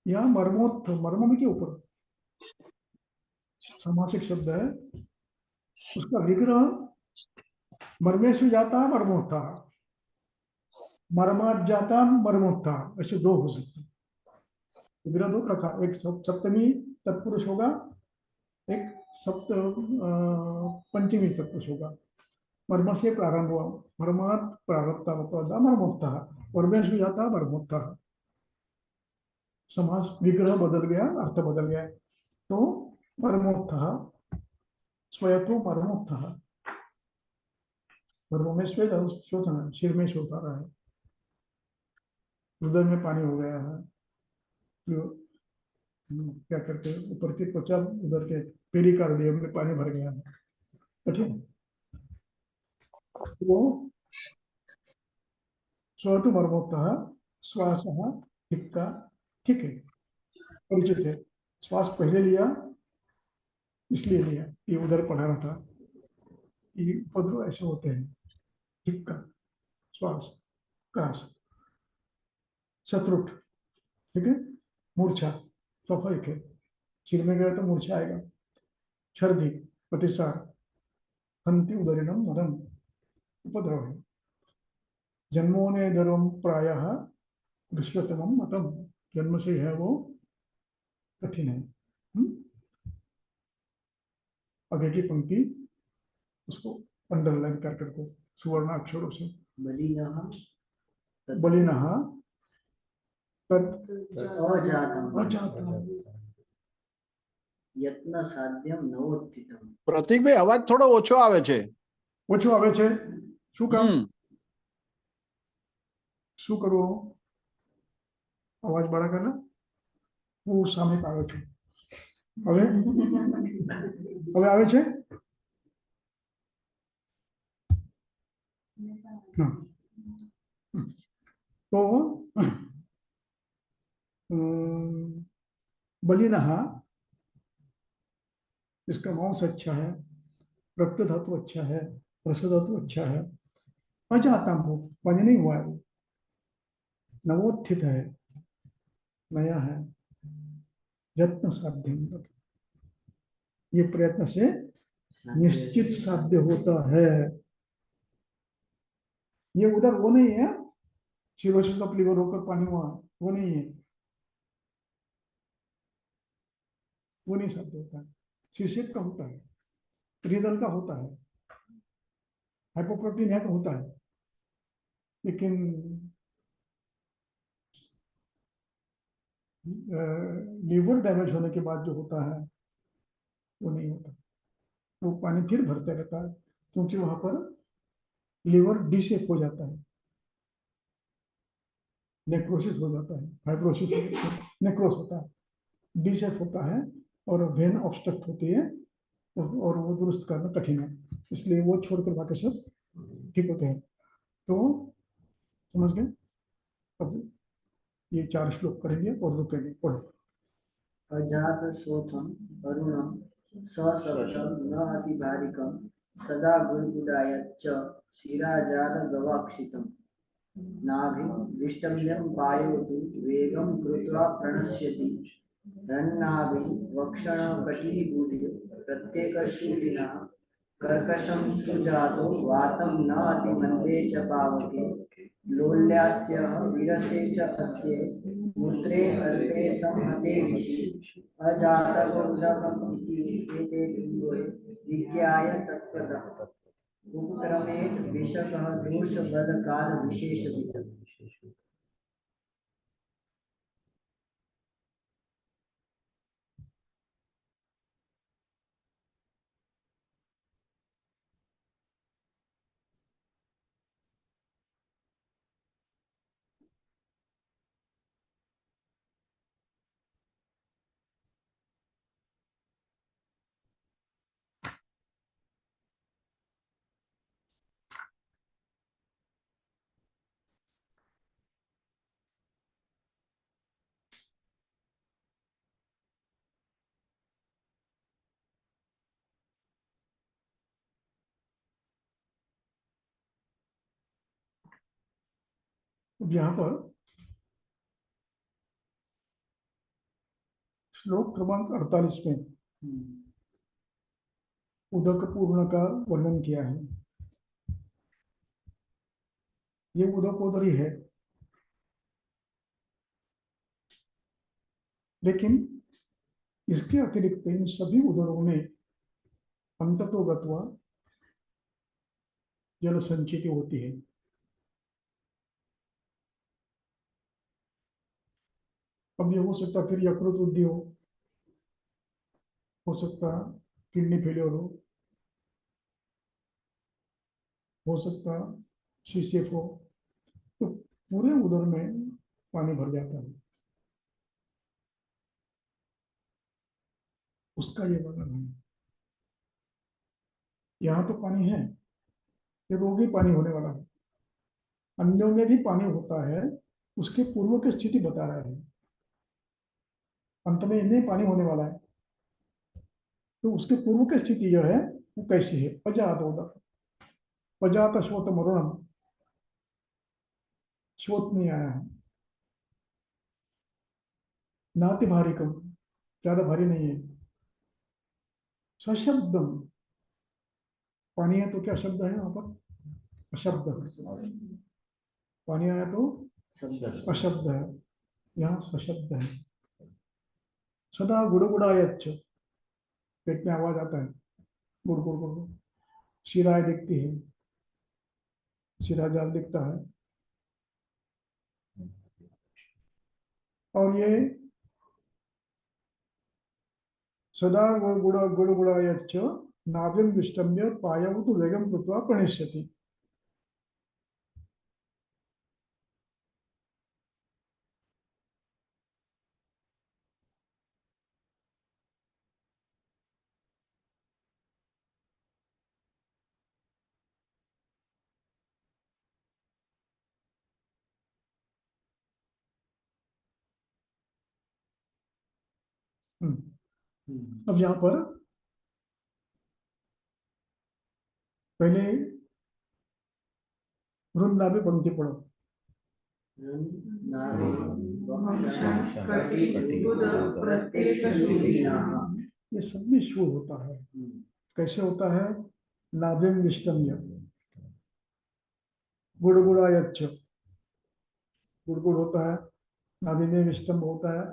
यहाँ मर्मोत्थ, मर्म के ऊपर समासिक शब्द है, उसका विग्रह मर्मेशु जाता मर्मोत्था, मर्मात जाता मर्मोत्था, ऐसे दो हो सकते हैं। विग्रह दो रखा, एक सप्तमी तत्पुरुष होगा, एक पंचमी तत्पुरुष होगा। मर्म से प्रारंभ हुआ, मर्मात प्रारब्धा होता मर्मोत्था, मर्मेशु जाता मर्मोत्था। समास विग्रह बदल गया, अर्थ बदल गया, तो मर्मोत्था स्वयं मर्मोत्था, मर्मों में श्वेत शोधन, सिर में शोध आ रहा है, हृदय में पानी हो गया है, तो क्या करते हैं, ऊपर की त्वचा, उधर के पेरिकार्डियम में पानी भर गया है, ठीक है। वो स्वतु मर्मोत्तः श्वास हिक्का, ठीक है, परिचित है। श्वास पहले लिया, इसलिए लिया, ये उधर पढ़ाना था, ये उपद्रव ऐसे होते हैं, हिक्का श्वास, काश, शत्रुट, ठीक है, मूर्छा स्वाभाविक है, सिर में गया तो मूर्छा आएगा, छर्दी प्रतिसार, हंति उदरिणम नरम, उपद्रव है। जन्मों धर्म प्रायः विश्वतमम मतम, जन्म से है वो कठिन है। आगे की पंक्ति उसको अंडरलाइन कर करके सुवर्ण अक्षरों से,
बलिनः
बलिनः तद
अजातम्
अजातम्।
यत्न साध्यम नवोत्थितम।
પ્રતિક ભાઈ અવાજ થોડો ઓછો આવે છે.
ઓછું આવે છે, શું કામ, શું કરવું, અવાજ બड़ा करना, હું સામે આવે છું, હવે હવે આવે છે, हाँ। तो बलिनः, इसका मांस अच्छा है, रक्त धातु अच्छा है, रस धातु अच्छा है, अजातम हो, वजन नहीं हुआ है, नवोत्थित है, नया है, यत्न साध्य, ये प्रयत्न से निश्चित साध्य होता है। ये उधर वो नहीं है, सिरोसिस ऑफ लिवर होकर पानी हुआ, वो नहीं है, वो नहीं साध्य होता है। सीसेट का होता है, रिदल का होता है, हाइपोप्रोटीन है का होता है, लेकिन लीवर डैमेज होने के बाद जो होता है वो नहीं होता, वो पानी फिर भरते रहता है, क्योंकि वहां पर लीवर डिसेप हो जाता है, नेक्रोसिस हो जाता है, फाइब्रोसिस, नेक्रोस होता है, डिसेफ होता है, और वेन ऑब्स्ट्रक्ट होती है, और वो दुरुस्त करना कठिन है, इसलिए वो छोड़कर बाकी सब ठीक होते हैं। तो समझ गए? अब ये 4 श्लोक करेंगे और रुकेंगे। पढ़ो।
अजात शोथम अरुणम सशब्दम न अतिभारिकम सदा गुड़गुडायच्च शिराजात गवाक्षितम नाभि विष्टम्यं वायोतु वेगं कृत्वा प्रणश्यति रन्नाभि वक्षणकटिबुधि प्रत्येकशूलिना कर्कशं सुजातो वातं न अतिमन्दे च पावके लोल्यास्य विरसे च अस्ये मूत्रे अल्पे संहते विषि अजातगोदकम् इति एते लिङ्गोे विज्ञाय तत्त्वतः उपक्रमेत विषकः दोषबलकाल विशेषविदः।
अब यहाँ पर श्लोक क्रमांक 48 में उदक पूर्ण का वर्णन किया है। ये उदक उदर ही है, लेकिन इसके अतिरिक्त इन सभी उदरों में अंततोगत्वा जल संचित होती है। अब ये हो सकता फिर यकृत वृद्धि हो सकता किडनी फेलियर हो सकता सीसीएफ हो, तो पूरे उदर में पानी भर जाता है, उसका ये वर्णन है। यहाँ तो पानी है, ये रोगी पानी होने वाला है, अन्यों में भी पानी होता है, उसके पूर्व की स्थिति बता रहा है, अंत में इनमें पानी होने वाला है, तो उसके पूर्व की स्थिति जो है वो कैसी है? अजात उदक, अजात श्रोत मरुणम, श्रोत नहीं आया है, नाति भारी कम, ज्यादा भारी नहीं है, सशब्दम, पानी है तो क्या शब्द है यहाँ पर? अशब्द। पानी आया तो अशब्द है, यहाँ सशब्द है। सदा गुड़गुड़ायच्च, पेट में आवाज आता है, गुड़ गुड़ गुड़ गुड़। शिराएं दिखती है, शिरा जाल दिखता है, और ये सदा गुड़गुड़ायच्च नाभिं विष्टम्य पायवतु वेगम कृत्वा प्रणश्यति। अब यहाँ पर पहले वृंदावी पंक्ति पढ़ो। ये सब में शूल होता है। कैसे होता है? नाभिम विष्टम्य, गुड़गुड़ायच्च, गुड़गुड़ होता है, नाभि में विष्टम्भ होता है,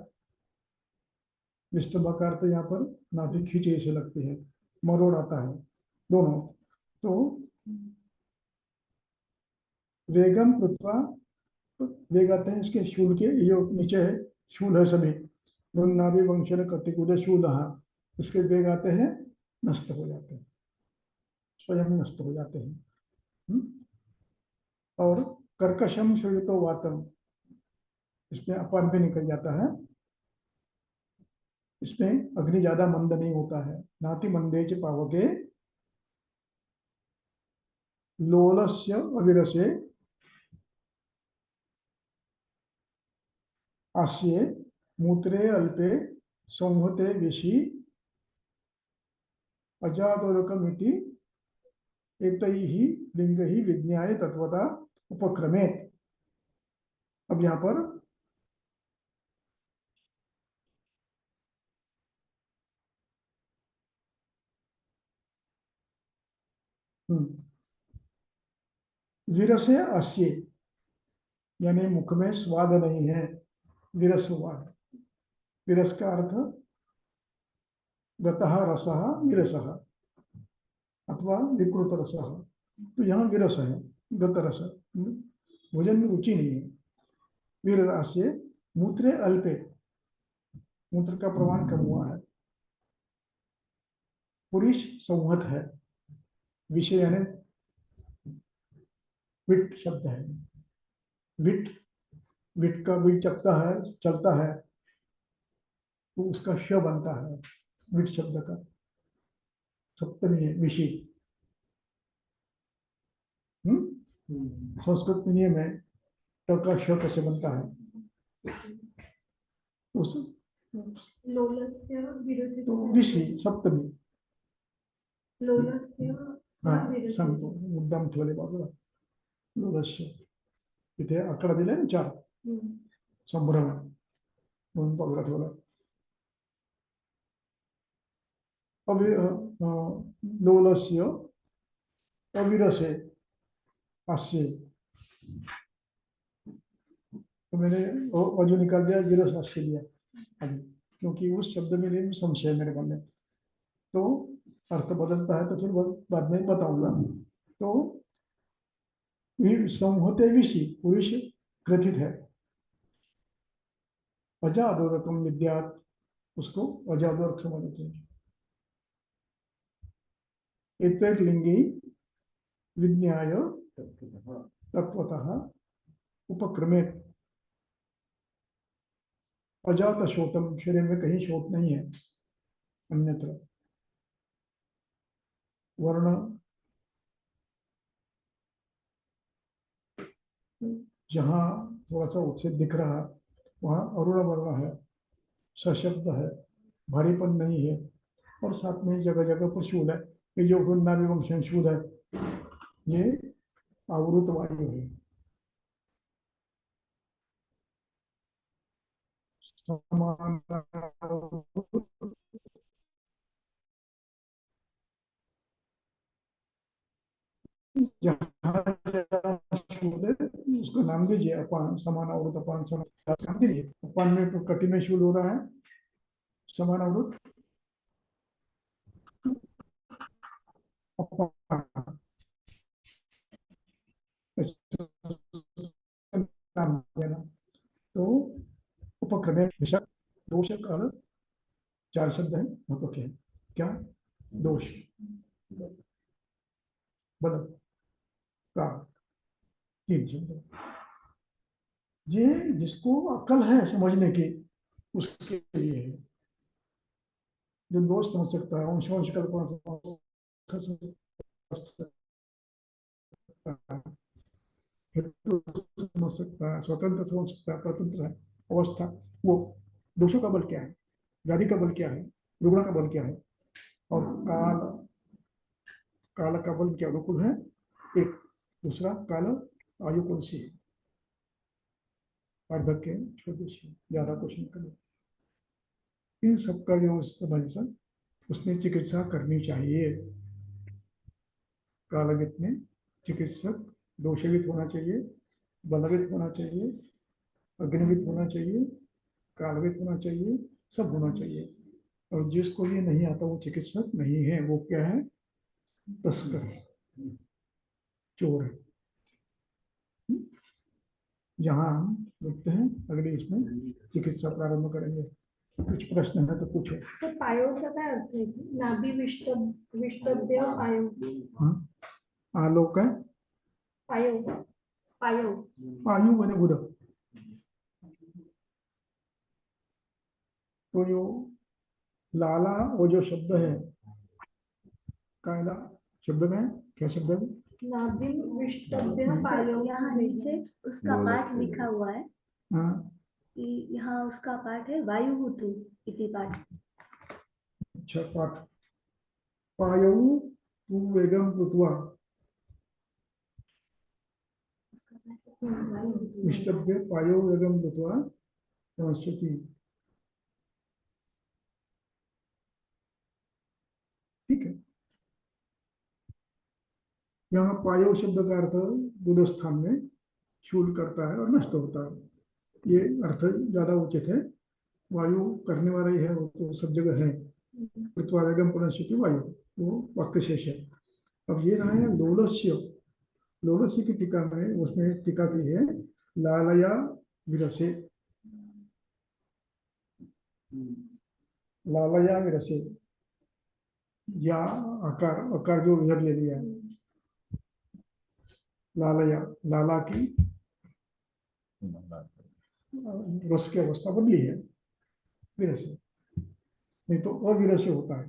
विष्टम्भ का अर्थ यहाँ पर नाभि खींचे ऐसे लगती है, मरोड़ आता है, दोनों। तो वेगम कृत्वा, वेग आते हैं इसके शूल के, ये जो नीचे है शूल है सभी, नाभि वंशन कटिकुद शूल, इसके वेग आते हैं, नष्ट हो जाते हैं, स्वयं नष्ट हो जाते हैं। और कर्कशम श्रूयतो वातम, इसमें अपान पे निकल जाता है। इसमें अग्नि ज्यादा मंद नहीं होता है। नाति मंदेच पावके लोलस्य अविरसे आस्ये मूत्रे अल्पे संहते विषि अजातोरकमिति एतैः लिंगैः विज्ञाय तत्वता उपक्रमे। अब यहाँ पर विरसे अस्य यानी मुख में स्वाद नहीं है, विरस हुआ है। विरस का अर्थ गतः रसः विरसः अथवा विकृत रसः। तो यहाँ विरस है, गत रस, भोजन में रुचि नहीं है। वीररास्य मूत्रे अल्पे, मूत्र का प्रमाण कम हुआ है। पुरुष संहत है, विषय यानी विट शब्द है। विट, विट का विट चलता है तो उसका श बनता है विट शब्द का, सप्तमी है विषि। संस्कृत में नियम है ट का श कैसे बनता है, उस
लोलस्य विरसित
तो विषि सप्तमी।
लोलस्य
हाँ
विरसित
सांगतो मुद्दाम ठेवले बाजूला। लोलस्य इथे आकडा दिलाय ना 4 संभ्रम म्हणून बाजूला ठेवला। लोलस्य अविरसे आस्य, तो मैंने वजू निकाल दिया, विरस आस्य लिया अभी, क्योंकि उस शब्द में संशय मेरे मन में, तो अर्थ बदलता है तो फिर बाद में बताऊंगा। तो संहते विषि पुरुष ग्रथित है। अजादोरकम विद्यात, उसको अजादोरक समझते हैं। एतैर् लिंगी विज्ञाय तत्वतः उपक्रमे। अजात शोतम, शरीर में कहीं शोत नहीं है अन्यत्र। वर्ण जहाँ थोड़ा सा उत्सेद दिख रहा है वहाँ अरुण वर्ण है, सशब्द है, भारीपन नहीं है, और साथ में जगह जगह पर शूल है। ये जो नाभिवंशन शूल है ये आवृत वायु है। उसको नाम दीजिए अपान, समान अवृत अपान समान नाम दीजिए। अपान में तो कटी में शूल हो रहा है, समान अवृत नाम देना। तो उपक्रम विषय दोष काल 4 शब्द है मतलब क्या दोष बदल का 3 शब्द। ये जिसको अकल है समझने की उसके लिए है। जो दोष समझ सकता है, अंश कल्पना समझ सकता है, स्वतंत्र समझ सकता है, स्वतंत्र है अवस्था, वो दोषों का बल क्या है, व्याधि का बल क्या है, रुग्ण का बल क्या है, और काल, काल का बल क्या अनुकूल है एक, दूसरा काल आयु कौन सी है, वार्धक्य छोटे से ज्यादा क्वेश्चन करें। इन सबका जो समझ उसने चिकित्सा करनी चाहिए। कालविद में चिकित्सक दोषवित होना चाहिए, बलवित होना चाहिए, अग्निवित होना चाहिए, कालवित होना चाहिए, सब होना चाहिए। और जिसको ये नहीं आता वो चिकित्सक नहीं है, वो क्या है, तस्कर है, चोर है। यहाँ हम देखते हैं अगले इसमें चिकित्सा प्रारंभ करेंगे। कुछ प्रश्न है तो पूछो।
सर पायोचा काय अर्थ आहे? नाभी विष्टभ्य पायो।
हाँ, आलोक है
पायो पायो
पायु बने बुध, तो जो लाला वो जो शब्द है, कायला शब्द में है? क्या शब्द है?
नाभि विष्टभ्य पायो
यहाँ नीचे उसका
बोलो,
पाठ लिखा हुआ है
हाँ,
कि यहाँ उसका पाठ है वायुहुतु इति पाठ।
अच्छा पाठ। पायऊ तू वेगम कृत्वा इष्टभ्य पायो वेगम कृत्वा नमस्ते। ठीक है। यहाँ पायो शब्द का अर्थ बुध स्थान में शूल करता है और नष्ट होता है, ये अर्थ ज्यादा उचित है। वायु करने वाला ही है, वो तो सब जगह है। पृथ्वा वेगम पुनश्यति वायु, वो वाक्य शेष है। अब ये रहा है लोलस्य। लोलस्य की टीका में, उसमें टीका की है लालया विरसे। लालया विरसे, या आकार, आकार जो इधर ले लिया है, लालया, लाला की रस की अवस्था बदली है विरसे, नहीं तो अविरसे होता है।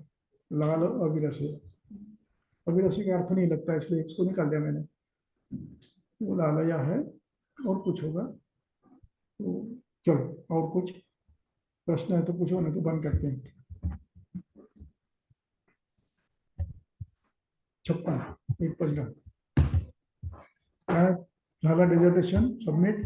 लाल अविरसे, अविरसे का अर्थ नहीं लगता, इसलिए इसको निकाल दिया मैंने। वो लालया है। और कुछ होगा तो चलो, और कुछ प्रश्न है तो पूछो, नहीं तो बंद करते हैं। 56 1 15 झाला डिझर्टेशन सबमिट।